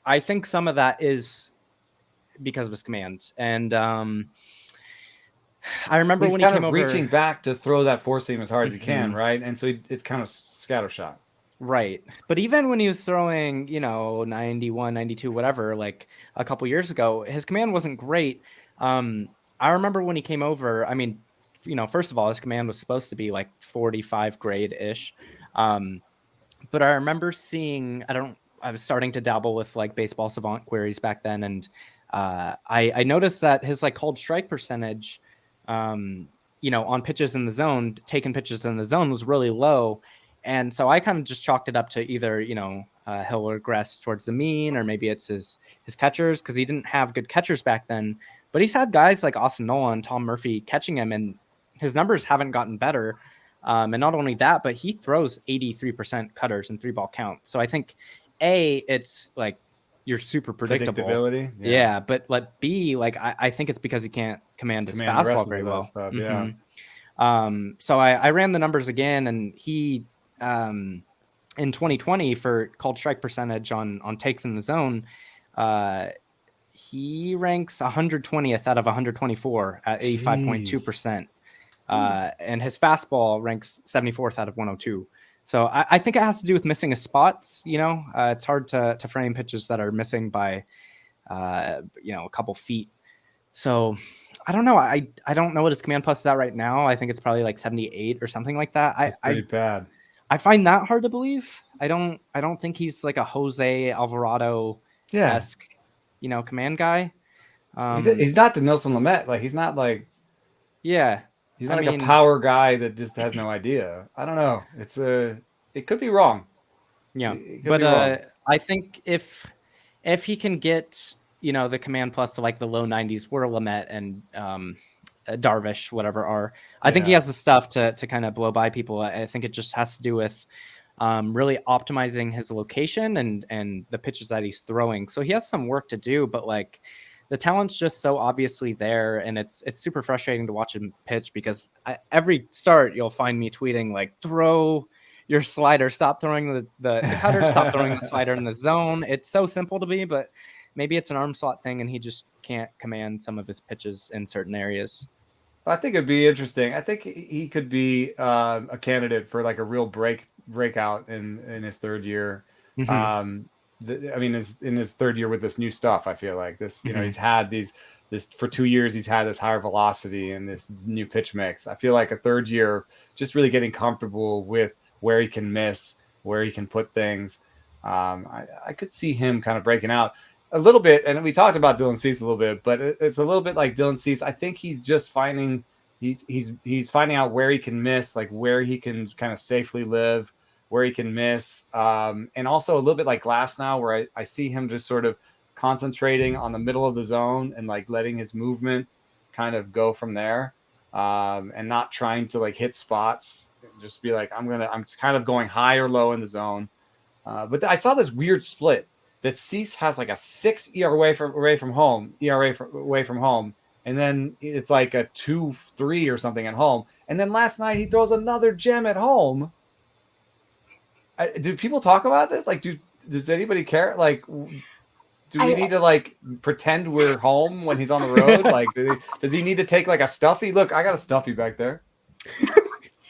I think some of that is because of his command. And I remember
he's
when he came over,
reaching back to throw that four seam as hard as he can, right? And so it's kind of scattershot.
Right. But even when he was throwing, 91, 92, whatever, like a couple years ago, his command wasn't great. I remember when he came over, I mean, first of all, his command was supposed to be like 45 grade-ish. But I remember seeing, I was starting to dabble with like baseball savant queries back then. And I noticed that his like called strike percentage, on pitches in the zone, taking pitches in the zone was really low. And so I kind of just chalked it up to either, he'll regress towards the mean, or maybe it's his catchers, because he didn't have good catchers back then. But he's had guys like Austin Nola, Tom Murphy catching him, and his numbers haven't gotten better. And not only that, but he throws 83% cutters and 3-ball count. So I think it's like you're super predictable.
Predictability.
Yeah. But B, like I think it's because he can't command his fastball very well.
Stuff, yeah.
So I ran the numbers again, and he in 2020 for called strike percentage on takes in the zone, he ranks 120th out of 124 at 85.2%. And his fastball ranks 74th out of 102. So I think it has to do with missing his spots. It's hard to frame pitches that are missing by, a couple feet. So I don't know. I don't know what his command plus is at right now. I think it's probably like 78 or something like that.
That's pretty bad.
I find that hard to believe. I don't think he's like a Jose Alvarado-esque, command guy.
He's not the Nelson Lamet. Like he's not like he's not a power guy that just has no idea. I don't know. It could be wrong.
Yeah, but I think if he can get the command plus to like the low 90s where Lamet and Darvish whatever are, I think he has the stuff to kind of blow by people. I think it just has to do with really optimizing his location and the pitches that he's throwing. So he has some work to do, but like the talent's just so obviously there, and it's super frustrating to watch him pitch because every start you'll find me tweeting like, throw your slider, stop throwing the cutter, stop throwing the slider in the zone. It's so simple to me, but maybe it's an arm slot thing and he just can't command some of his pitches in certain areas.
I think it'd be interesting. I think he could be a candidate for like a real breakout in his third year. Mm-hmm. In his third year with this new stuff, I feel like this, he's had this for 2 years, he's had this higher velocity and this new pitch mix. I feel like a third year, just really getting comfortable with where he can miss, where he can put things. I could see him kind of breaking out a little bit. And we talked about Dylan Cease a little bit, but it's a little bit like Dylan Cease. I think he's just finding, he's finding out where he can miss, like where he can kind of safely live, where he can miss. And also a little bit like Glasnow, where I see him just sort of concentrating on the middle of the zone and like letting his movement kind of go from there, and not trying to like hit spots. Just be like, I'm kind of going high or low in the zone. But I saw this weird split that Cease has like a 6 ERA away from home, and then it's like a 2-3 or something at home. And then last night he throws another gem at home. Do people talk about this? Like, does anybody care? Like, do we need to like pretend we're home when he's on the road? Like, does he need to take like a stuffy? Look, I got a stuffy back there.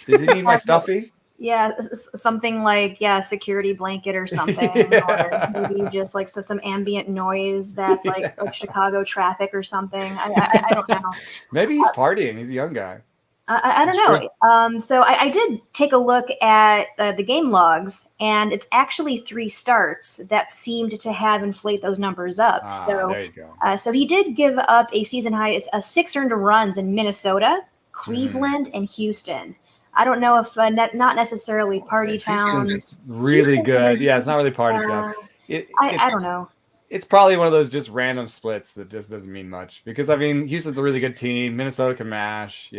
Does he need my stuffy?
Yeah, something like security blanket or something, or maybe just like some ambient noise that's like Chicago traffic or something. I don't know.
Maybe he's partying. He's a young guy.
I don't know. So I did take a look at the game logs, and it's actually 3 starts that seemed to have inflate those numbers up.
There you go.
So he did give up a season high 6 earned runs in Minnesota, Cleveland, and Houston. I don't know if not necessarily party towns.
It's really good. Yeah, it's not really party town.
I don't know.
It's probably one of those just random splits that just doesn't mean much because Houston's a really good team. Minnesota can mash.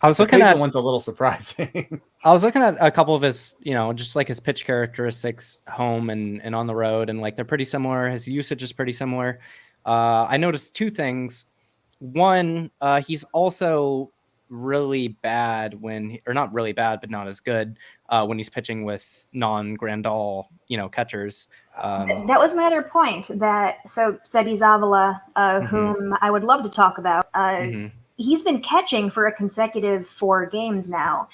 I was looking at
one's a little surprising.
I was looking at a couple of his, just like his pitch characteristics home and on the road, and like they're pretty similar. His usage is pretty similar. I noticed 2 things. One, he's also really bad or not really bad, but not as good when he's pitching with non-Grandal, catchers.
That was my other point. So Sebi Zavala, whom I would love to talk about, he's been catching for a consecutive 4 games now.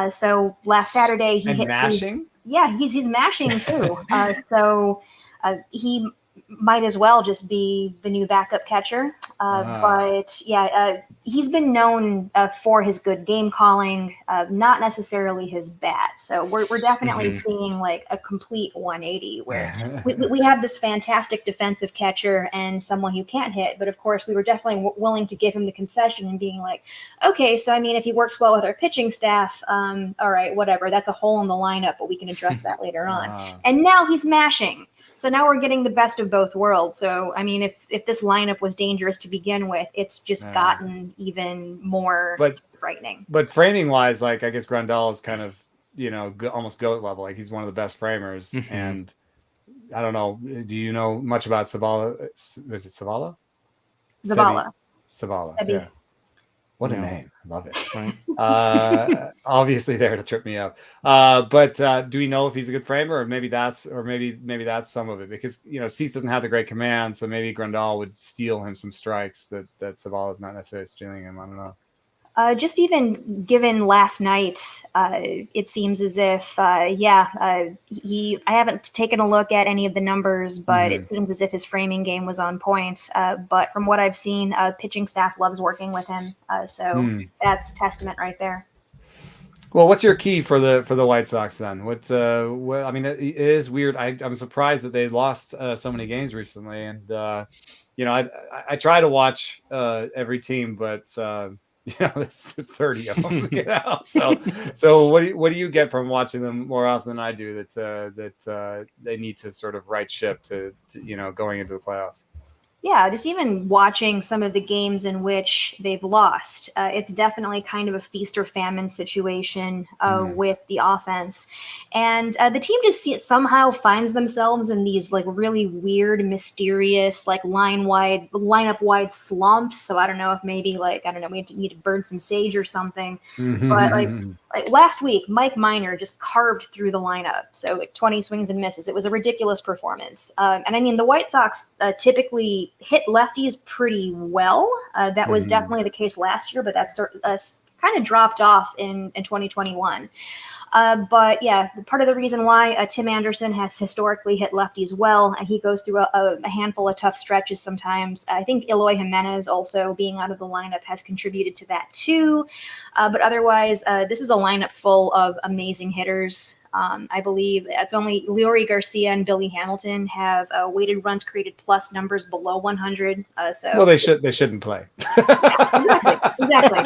So last Saturday he hit
mashing.
He's mashing too. So he might as well just be the new backup catcher. But he's been known for his good game calling, not necessarily his bat. So we're definitely seeing like a complete 180 where we have this fantastic defensive catcher and someone who can't hit. But of course, we were definitely willing to give him the concession and being like, okay, so I mean, if he works well with our pitching staff, all right, whatever. That's a hole in the lineup, but we can address that later on. And now he's mashing. So now we're getting the best of both worlds. So, I mean, if this lineup was dangerous to begin with, it's just gotten even more frightening.
But framing wise, like, I guess Grandal is kind of, almost GOAT level. Like, he's one of the best framers. And I don't know. Do you know much about Zavala? Is it Zavala?
Zavala.
Zavala.
Sebi.
What a name. I love it.
Right.
Obviously there to trip me up. But do we know if he's a good framer, or maybe that's some of it, because Cease doesn't have the great command, so maybe Grandal would steal him some strikes that Savala's not necessarily stealing him. I don't know.
Just even given last night, it seems as if, I haven't taken a look at any of the numbers, but it seems as if his framing game was on point. But from what I've seen, pitching staff loves working with him. So that's testament right there.
Well, what's your key for the White Sox then? What I mean, it is weird. I'm surprised that they lost so many games recently, and I try to watch every team, but there's 30 of them. So what do you get from watching them more often than I do that they need to sort of right ship to going into the playoffs?
Yeah, just even watching some of the games in which they've lost, it's definitely kind of a feast or famine situation with the offense. And the team just somehow finds themselves in these like really weird, mysterious, like lineup wide slumps. So I don't know if maybe we need to burn some sage or something. But like last week, Mike Minor just carved through the lineup. So like 20 swings and misses. It was a ridiculous performance. And I mean, the White Sox typically hit lefties pretty well. That was definitely the case last year, but that's kind of dropped off in 2021. But yeah, part of the reason why Tim Anderson has historically hit lefties well, and he goes through a handful of tough stretches sometimes. I think Eloy Jimenez also being out of the lineup has contributed to that too. But otherwise, this is a lineup full of amazing hitters. I believe it's only Leory Garcia and Billy Hamilton have weighted runs created plus numbers below 100.
Well, they shouldn't play.
Exactly.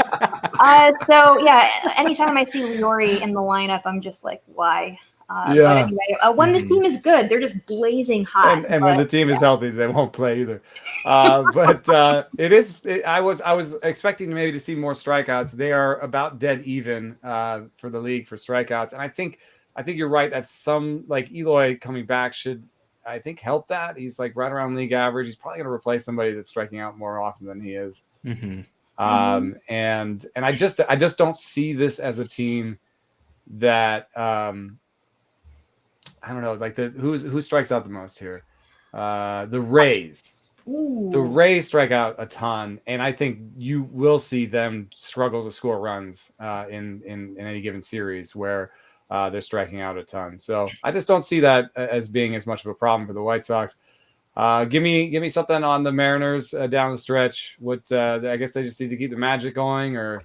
So yeah, anytime I see Leory in the lineup, I'm just like, why? But anyway, when this team is good, they're just blazing hot.
And when the team is healthy, they won't play either. But I was expecting maybe to see more strikeouts. They are about dead even for the league for strikeouts, and I think you're right that some, like Eloy coming back, should, I think, help that. He's like right around league average. He's probably going to replace somebody that's striking out more often than he is. And I just don't see this as a team that I don't know, like who strikes out the most here? The Rays.
Ooh.
The Rays strike out a ton, and I think you will see them struggle to score runs in any given series where they're striking out a ton. So I just don't see that as being as much of a problem for the White Sox. Give me something on the Mariners down the stretch. What I guess they just need to keep the magic going, or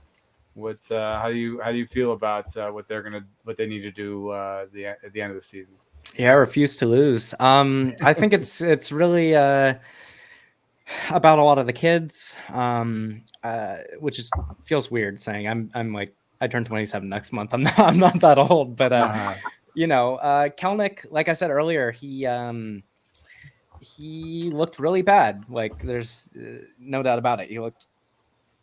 what? How do you feel about what they need to do at the end of the season?
Yeah, I refuse to lose. I think it's really about a lot of the kids, which feels weird saying I'm like, I turn 27 next month. I'm not that old, but Kelenic, like I said earlier, he looked really bad. Like there's no doubt about it. He looked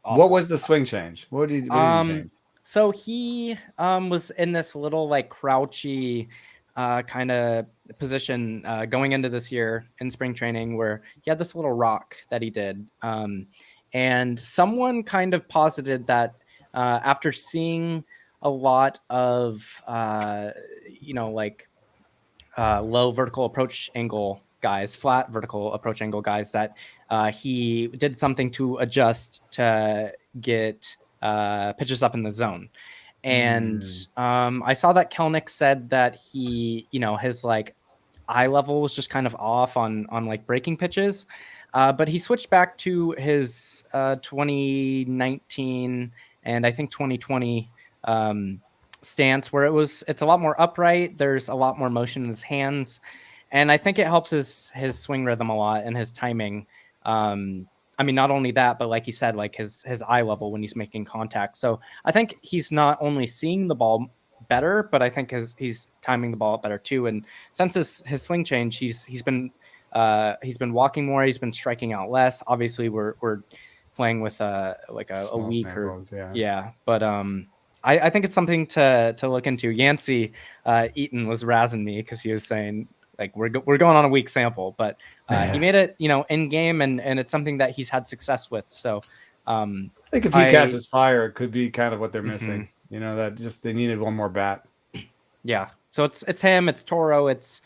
awful.
What was the swing change? What did he change?
So he was in this little like crouchy kind of position going into this year in spring training, where he had this little rock that he did. And someone kind of posited that after seeing a lot of, low vertical approach angle guys, flat vertical approach angle guys, that he did something to adjust to get pitches up in the zone. And I saw that Kelenic said that he, his like eye level was just kind of off on like breaking pitches. But he switched back to his 2019 and I think 2020 stance, where it's a lot more upright. There's a lot more motion in his hands. And I think it helps his swing rhythm a lot and his timing. I mean, not only that, but like he said, like his eye level when he's making contact. So I think he's not only seeing the ball better, but I think he's timing the ball better too. And since his swing change, he's been walking more. He's been striking out less. Obviously, we're playing with a week
samples,
but I think it's something to look into. Yancey Eaton was razzing me because he was saying, like, we're going on a weak sample, but he made it, in game, and it's something that he's had success with. So
I think if he catches fire, it could be kind of what they're missing. You know, that just they needed one more bat.
Yeah. So it's him, it's Toro, it's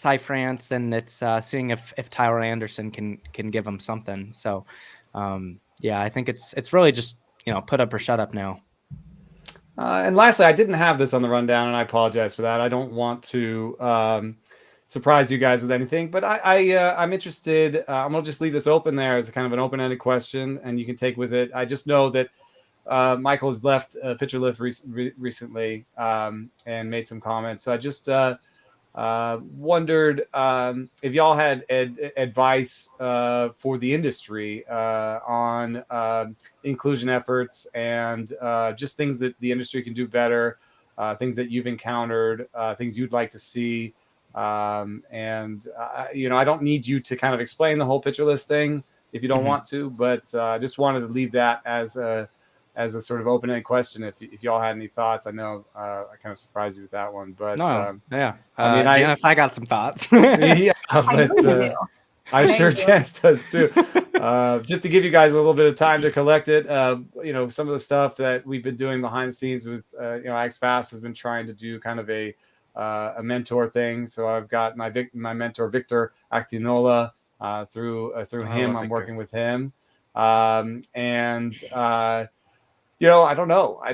Ty France, and it's seeing if Tyler Anderson can give him something. So yeah, I think it's really just, you know, put up or shut up now.
And lastly, I didn't have this on the rundown, and I apologize for that. I don't want to surprise you guys with anything, but I'm interested. I'm gonna just leave this open there as a kind of an open-ended question, and you can take with it. I just know that Michael's left Pitcher Lift recently and made some comments. So I just wondered if y'all had advice for the industry on inclusion efforts and just things that the industry can do better, things that you've encountered, things you'd like to see. You know, I don't need you to kind of explain the whole Pitcher List thing if you don't want to, but I just wanted to leave that as a sort of open-ended question. If y'all had any thoughts, I know I kind of surprised you with that one, but
yeah.
I mean,
Janice, I got some thoughts.
Yeah, but I'm sure Janice does too. Just to give you guys a little bit of time to collect it, you know, some of the stuff that we've been doing behind the scenes with, you know, Axe Fast has been trying to do kind of a mentor thing. So I've got my mentor Victor Actinola through him. I'm working with him, you know, I don't know. I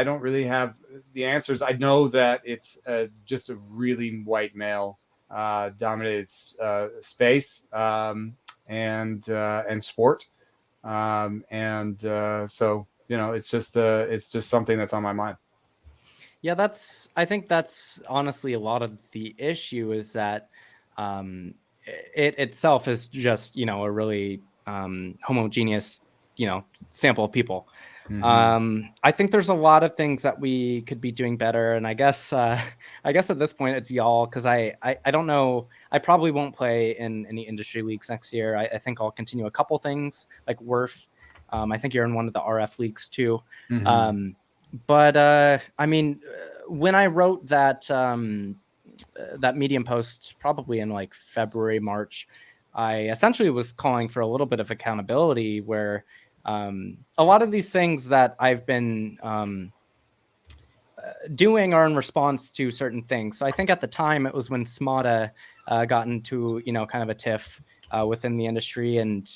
don't really have the answers. I know that it's just a really white male dominated space and sport. So, you know, it's just something that's on my mind.
Yeah, I think that's honestly a lot of the issue is that it itself is just, you know, a really homogeneous, you know, sample of people. I think there's a lot of things that we could be doing better, and I guess at this point it's y'all, because I don't know. I probably won't play in any industry leagues next year. I think I'll continue a couple things like WRF. I think you're in one of the RF leagues too. But I mean, when I wrote that that Medium post, probably in like February, March, I essentially was calling for a little bit of accountability where a lot of these things that I've been doing are in response to certain things. So I think at the time it was when Smada got into, you know, kind of a tiff within the industry, and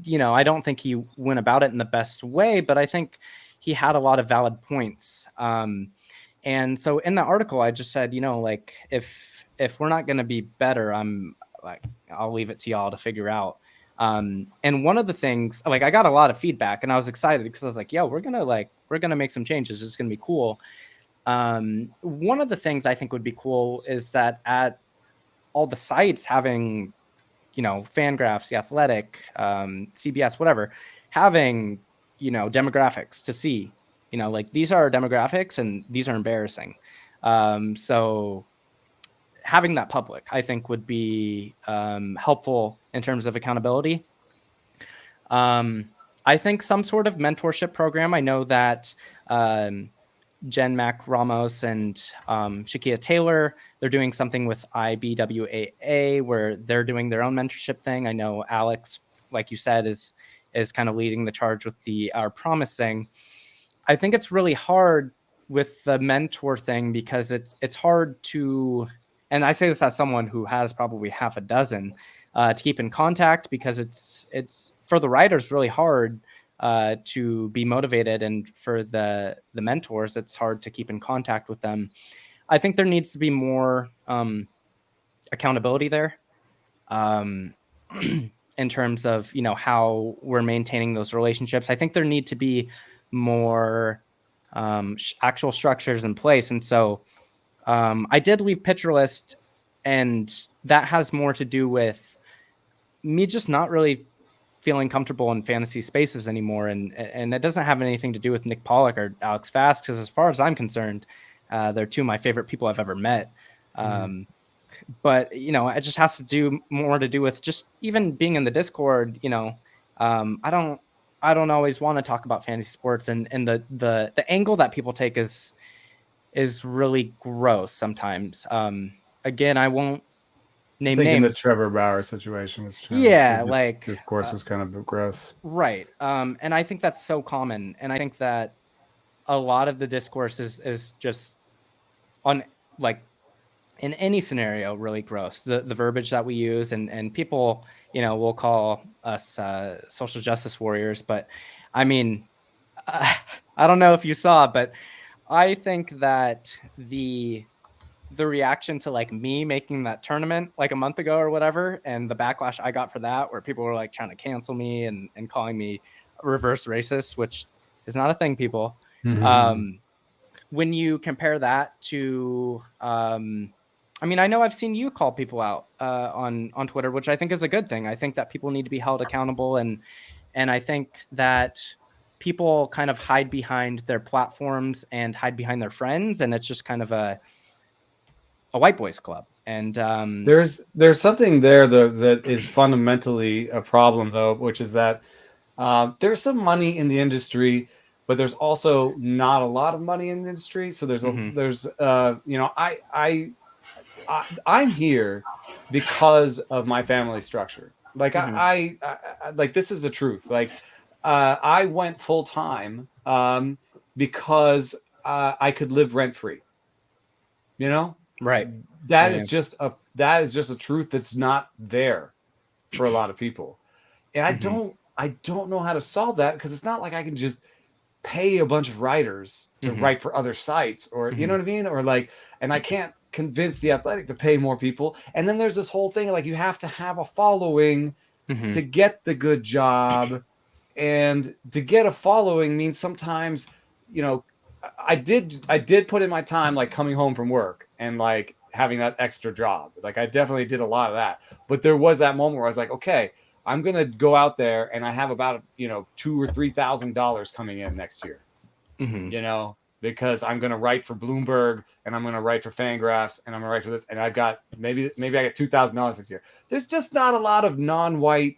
you know, I don't think he went about it in the best way, but I think he had a lot of valid points. And so in the article, I just said, you know, like if we're not going to be better, I'll leave it to y'all to figure out. And one of the things, like, I got a lot of feedback and I was excited because I was like, yo, we're going to make some changes. It's going to be cool. One of the things I think would be cool is that at all the sites having, you know, Fangraphs, The Athletic, CBS, whatever, having, you know, demographics to see, you know, like these are our demographics and these are embarrassing. So having that public, I think, would be helpful in terms of accountability. I think some sort of mentorship program. I know that Jen Mac Ramos and Shakia Taylor, they're doing something with IBWAA where they're doing their own mentorship thing. I know Alex, like you said, is kind of leading the charge with the Our Promising. I think it's really hard with the mentor thing because it's hard to, and I say this as someone who has probably half a dozen, to keep in contact, because it's for the writers really hard to be motivated, and for the mentors it's hard to keep in contact with them. I think there needs to be more accountability there in terms of, you know, how we're maintaining those relationships. I think there need to be more actual structures in place. And so I did leave Pitcher List, and that has more to do with me just not really feeling comfortable in fantasy spaces anymore. And it doesn't have anything to do with Nick Pollock or Alex Fast, because as far as I'm concerned, they're two of my favorite people I've ever met. But, you know, it just has to do more to do with just even being in the Discord. You know, I don't always want to talk about fantasy sports, and the angle that people take is really gross sometimes. Again, I won't name
thinking
names.
the Trevor Bauer situation was discourse was kind of gross.
Right. And I think that's so common. And I think that a lot of the discourse is just on like in any scenario really gross. The verbiage that we use and people, will call us social justice warriors, but I mean, I don't know if you saw, but I think that the reaction to like me making that tournament like a month ago or whatever, and the backlash I got for that, where people were like trying to cancel me and calling me reverse racist, which is not a thing, people. When you compare that to, I mean, I know I've seen you call people out on Twitter, which I think is a good thing. I think that people need to be held accountable, and I think that people kind of hide behind their platforms and hide behind their friends, and it's just kind of a white boys club. And
there's something there that is fundamentally a problem, though, which is that there's some money in the industry, but there's also not a lot of money in the industry. So I'm here because of my family structure. Like I like, this is the truth. Like I went full time because I could live rent free.
Right.
That is just a truth that's not there for a lot of people. And I don't know how to solve that, because it's not like I can just pay a bunch of writers to write for other sites, or you know what I mean? Or like, and I can't convince The Athletic to pay more people. And then there's this whole thing, like, you have to have a following to get the good job. And to get a following means sometimes, I did put in my time, like coming home from work and like having that extra job. Like I definitely did a lot of that. But there was that moment where I was like, okay, I'm gonna go out there and I have about $2,000 or $3,000 coming in next year. Because I'm gonna write for Bloomberg, and I'm gonna write for Fangraphs, and I'm gonna write for this, and I've got maybe I got $2,000 this year. There's just not a lot of non-white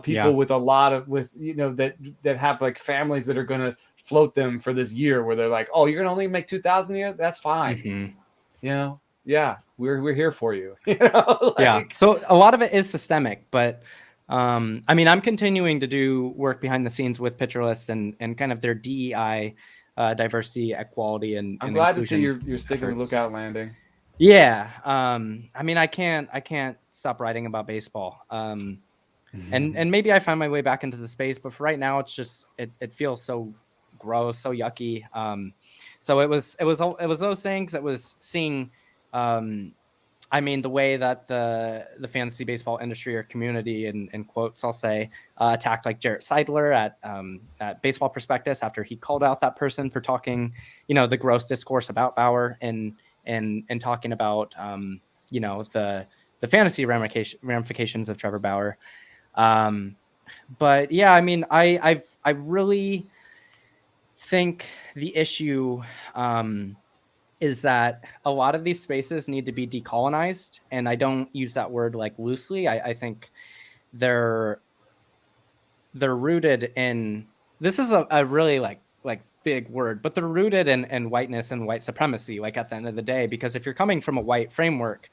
people with a lot of that have like families that are gonna float them for this year, where they're like, oh, you're gonna only make $2,000 a year? That's fine. Yeah, we're here for you.
Yeah. So a lot of it is systemic, but I mean, I'm continuing to do work behind the scenes with Pitcher List and kind of their DEI, diversity, equality, and
I'm glad
inclusion
to see you're sticking with Lookout Landing.
Yeah. I mean, I can't stop writing about baseball. And maybe I find my way back into the space, but for right now, it's just it feels so gross, so yucky. So it was those things. It was seeing, I mean, the way that the fantasy baseball industry or community, in quotes, I'll say, attacked like Jarrett Seidler at Baseball Prospectus after he called out that person for talking, the gross discourse about Bauer and talking about, the fantasy ramifications of Trevor Bauer. But yeah, I mean, I really think the issue is that a lot of these spaces need to be decolonized, and I don't use that word like loosely. I think they're rooted in, this is a really like big word, but they're rooted in whiteness and white supremacy, like at the end of the day, because if you're coming from a white framework,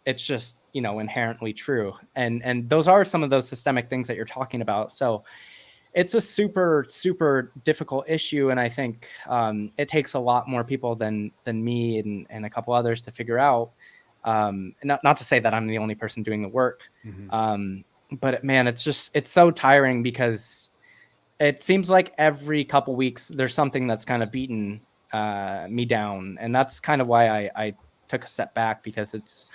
it's just, inherently true. And those are some of those systemic things that you're talking about. So it's a super, super difficult issue. And I think it takes a lot more people than me and a couple others to figure out. Not to say that I'm the only person doing the work. But man, it's so tiring, because it seems like every couple weeks there's something that's kind of beaten me down. And that's kind of why I took a step back, because it's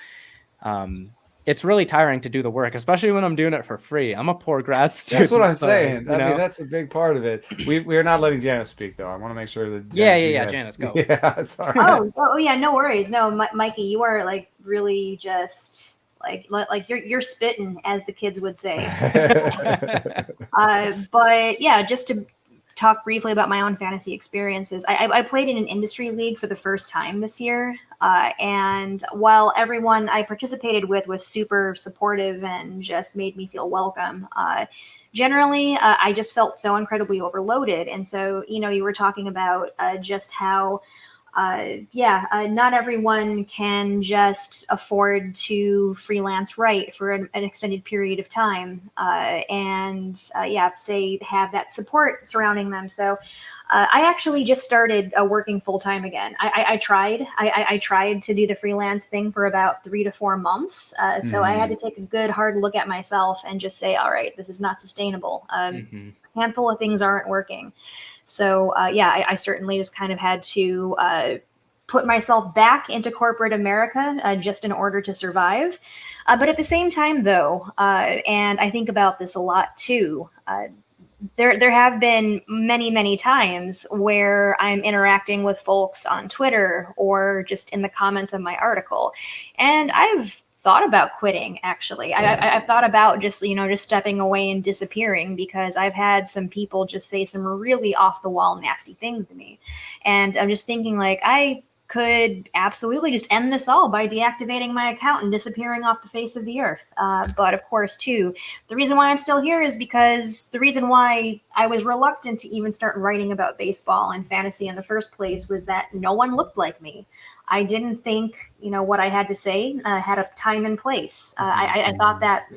really tiring to do the work, especially when I'm doing it for free. I'm a poor grad student.
That's what I'm saying. I mean, that's a big part of it. We're not letting Janice speak, though. I want to make sure that
Janice, go.
Yeah, sorry.
Oh yeah, no worries. No, Mikey, you are like really just like you're spitting, as the kids would say. But yeah, just to talk briefly about my own fantasy experiences. I played in an industry league for the first time this year. And while everyone I participated with was super supportive and just made me feel welcome, generally, I just felt so incredibly overloaded. And so, you were talking about just how not everyone can just afford to freelance write for an extended period of time, say have that support surrounding them. So I actually just started working full time again. I tried to do the freelance thing for about 3 to 4 months. So I had to take a good hard look at myself and just say, all right, this is not sustainable. A handful of things aren't working. So I certainly just kind of had to put myself back into corporate America just in order to survive. But at the same time, though, and I think about this a lot too, there have been many times where I'm interacting with folks on Twitter or just in the comments of my article, and I've thought about quitting. Actually, I've thought about just stepping away and disappearing, because I've had some people just say some really off the wall nasty things to me, and I'm just thinking like I could absolutely just end this all by deactivating my account and disappearing off the face of the earth. But of course, too, the reason why I'm still here is because the reason why I was reluctant to even start writing about baseball and fantasy in the first place was that no one looked like me. I didn't think, what I had to say had a time and place. I thought that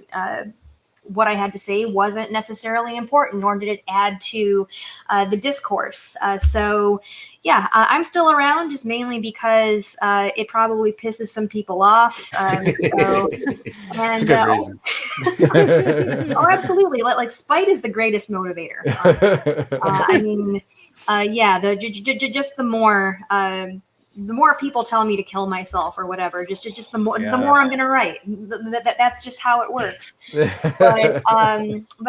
what I had to say wasn't necessarily important, nor did it add to the discourse. I'm still around just mainly because it probably pisses some people off.
That's a good reason.
Oh, absolutely. Like spite is the greatest motivator. Just the more people tell me to kill myself or whatever, just the more I'm gonna write. That's just how it works. But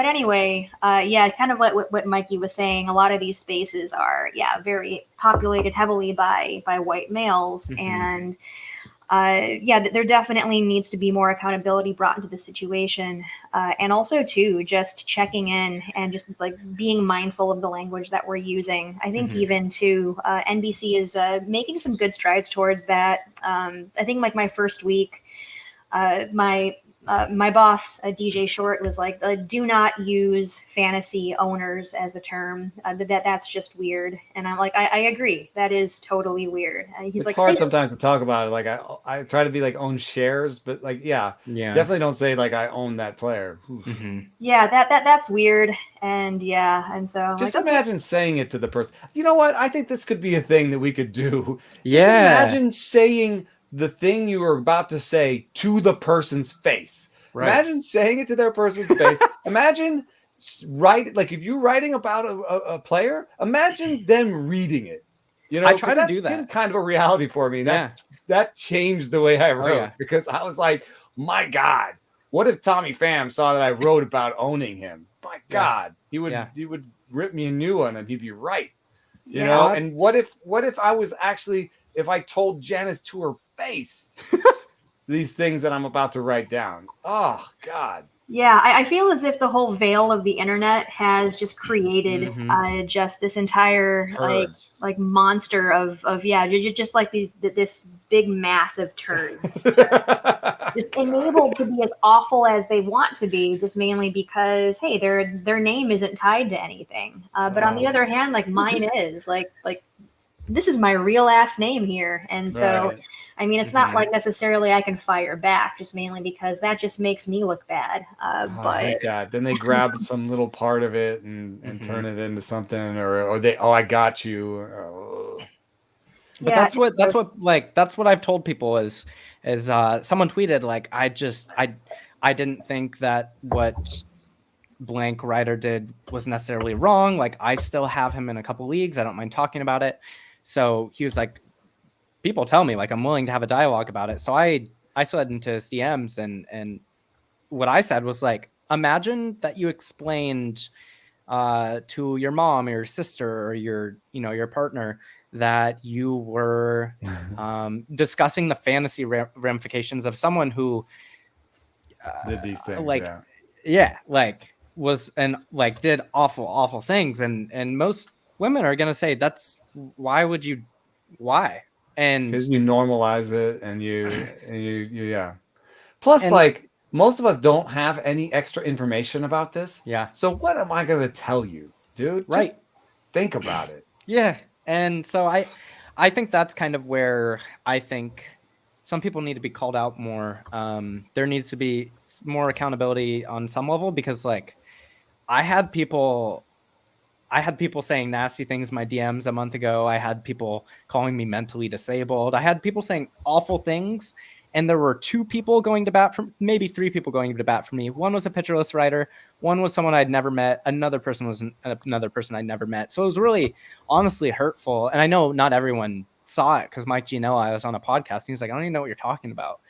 anyway, kind of like what Mikey was saying. A lot of these spaces are very populated heavily by white males, and there definitely needs to be more accountability brought into the situation, and also too just checking in and just like being mindful of the language that we're using. I think even too NBC is making some good strides towards that. I think like my first week, my boss, DJ Short, was like, "Do not use fantasy owners as a term. That's just weird." And I'm like, "I agree. That is totally weird." And he's
it's
like,
hard sometimes to talk about it. Like I try to be like own shares, but like definitely don't say like I own that player.
Yeah, that's weird. And so
just
like,
imagine saying it to the person. You know what? I think this could be a thing that we could do. Just imagine saying the thing you were about to say to the person's face. Right. Imagine saying it to their person's face. Imagine like if you're writing about a player, imagine them reading it.
I try to do that.
Kind of a reality for me. That changed the way I wrote, because I was like, my God, what if Tommy Pham saw that I wrote about owning him? My God, he would rip me a new one and he'd be right. You know, and what if I was actually, if I told Janice to her face these things that I'm about to write down? Oh God.
Yeah, I feel as if the whole veil of the internet has just created just this entire like monster of just like this big mass of turds, just enabled to be as awful as they want to be, just mainly because hey, their name isn't tied to anything. But on the other hand, like mine is like this is my real ass name here, and so. Right. I mean, it's not like necessarily I can fire back, just mainly because that just makes me look bad. But
God, then they grab some little part of it and turn it into something, or they I got you.
But that's what I've told people is someone tweeted like I didn't think that what blank writer did was necessarily wrong. Like I still have him in a couple leagues. I don't mind talking about it. So he was like, people tell me like I'm willing to have a dialogue about it. So I slid into DMs and what I said was like, imagine that you explained to your mom or your sister or your partner that you were discussing the fantasy ramifications of someone who
did these things,
was and like did awful things, and most women are gonna say that's why. And
because you normalize it and you plus like most of us don't have any extra information about this, so what am I gonna tell you, dude? Right, just think about it.
And so I think that's kind of where I think some people need to be called out more. There needs to be more accountability on some level, because like I had people saying nasty things in my DMs a month ago. I had people calling me mentally disabled. I had people saying awful things. And there were 2 people going to bat for, maybe 3 people going to bat for me. One was a pitcherless writer. One was someone I'd never met. Another person was another person I'd never met. So it was really honestly hurtful. And I know not everyone saw it, because Mike Gianella, I was on a podcast, and he's like, I don't even know what you're talking about.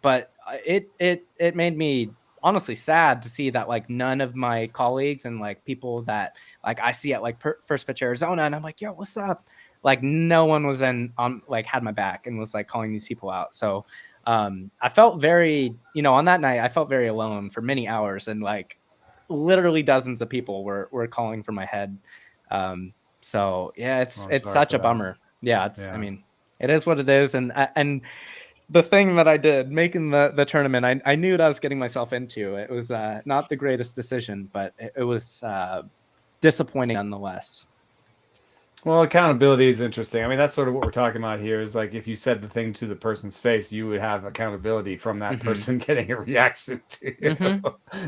But it made me honestly sad to see that like none of my colleagues and like people that like I see at like First Pitch Arizona, and I'm like, yo, what's up? Like no one was on like had my back and was like calling these people out. So I felt very, on that night, I felt very alone for many hours, and like literally dozens of people were calling for my head. So yeah, it's such a bummer. Yeah, I mean, it is what it is. And the thing that I did making the tournament, I knew what I was getting myself into. It was not the greatest decision, but it was disappointing nonetheless.
Well, accountability is interesting. I mean, that's sort of what we're talking about here, is like if you said the thing to the person's face, you would have accountability from that person getting a reaction to you.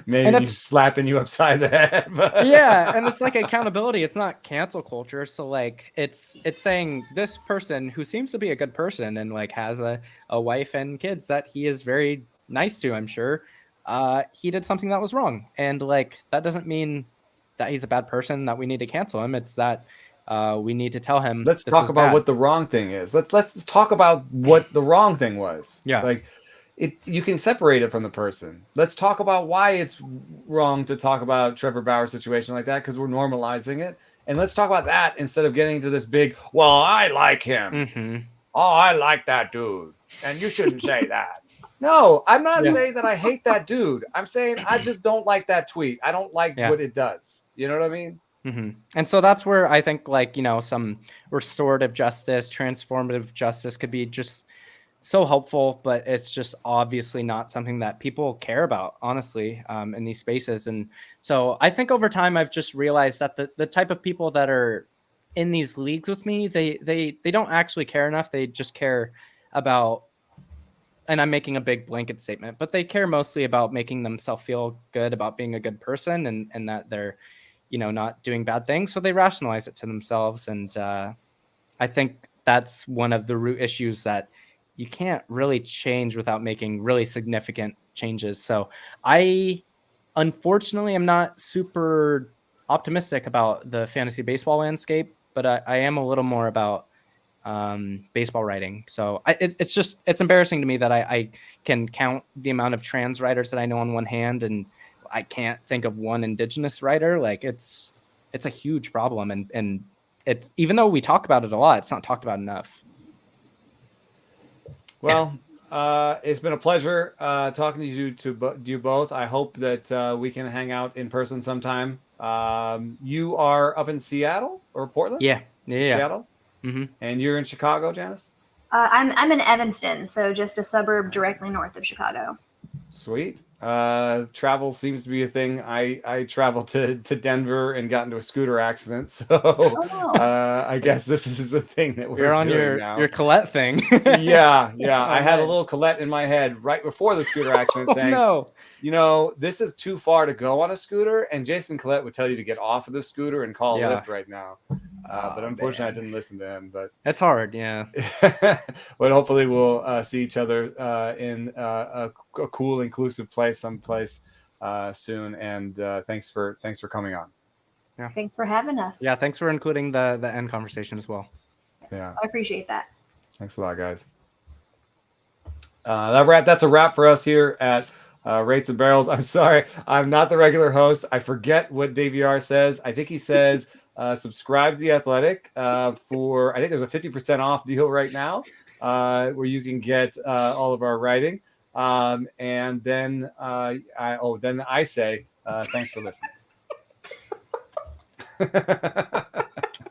Maybe you slapping you upside the head. But...
yeah, and it's like accountability. It's not cancel culture. So like it's saying this person who seems to be a good person and like has a wife and kids that he is very nice to, I'm sure, he did something that was wrong. And like that doesn't mean that he's a bad person, that we need to cancel him. It's that we need to tell him.
Let's talk about what the wrong thing is. Let's talk about what the wrong thing was.
Yeah,
like you can separate it from the person. Let's talk about why it's wrong to talk about Trevor Bauer's situation like that, because we're normalizing it. And let's talk about that instead of getting into this big, well, I like him. Oh, I like that dude, and you shouldn't say that. No, I'm not saying that I hate that dude. I'm saying I just don't like that tweet. I don't like what it does. You know what I mean?
And so that's where I think like, some restorative justice, transformative justice could be just so helpful, but it's just obviously not something that people care about, honestly, in these spaces. And so I think over time, I've just realized that the type of people that are in these leagues with me, they don't actually care enough. They just care about, and I'm making a big blanket statement, but they care mostly about making themselves feel good about being a good person, and that they're, not doing bad things. So they rationalize it to themselves. And I think that's one of the root issues that you can't really change without making really significant changes. So I, unfortunately, am not super optimistic about the fantasy baseball landscape, but I am a little more about baseball writing. So it's embarrassing to me that I can count the amount of trans writers that I know on one hand, and I can't think of one indigenous writer. Like it's a huge problem. And it's, even though we talk about it a lot, it's not talked about enough.
Well, it's been a pleasure talking to you both. I hope that we can hang out in person sometime. You are up in Seattle or Portland?
Yeah.
Seattle? And you're in Chicago, Janice?
I'm in Evanston, so just a suburb directly north of Chicago.
Sweet. Travel seems to be a thing. I traveled to Denver and got into a scooter accident, so I guess this is a thing that we're
on
doing now.
Your Colette thing.
yeah. I had a little Colette in my head right before the scooter accident saying, this is too far to go on a scooter, and Jason Collette would tell you to get off of the scooter and call a Lyft right now. But unfortunately, I didn't listen to him. But
it's hard, yeah.
But hopefully, we'll see each other in a cool, inclusive place, someplace soon. And thanks for coming on.
Yeah, thanks for having us.
Yeah, thanks for including the end conversation as well.
Yes, yeah, I appreciate that.
Thanks a lot, guys. That's a wrap for us here at Rates and Barrels. I'm sorry, I'm not the regular host. I forget what DVR says. I think he says. Subscribe to The Athletic for, I think there's a 50% off deal right now where you can get all of our writing. And then I say, thanks for listening.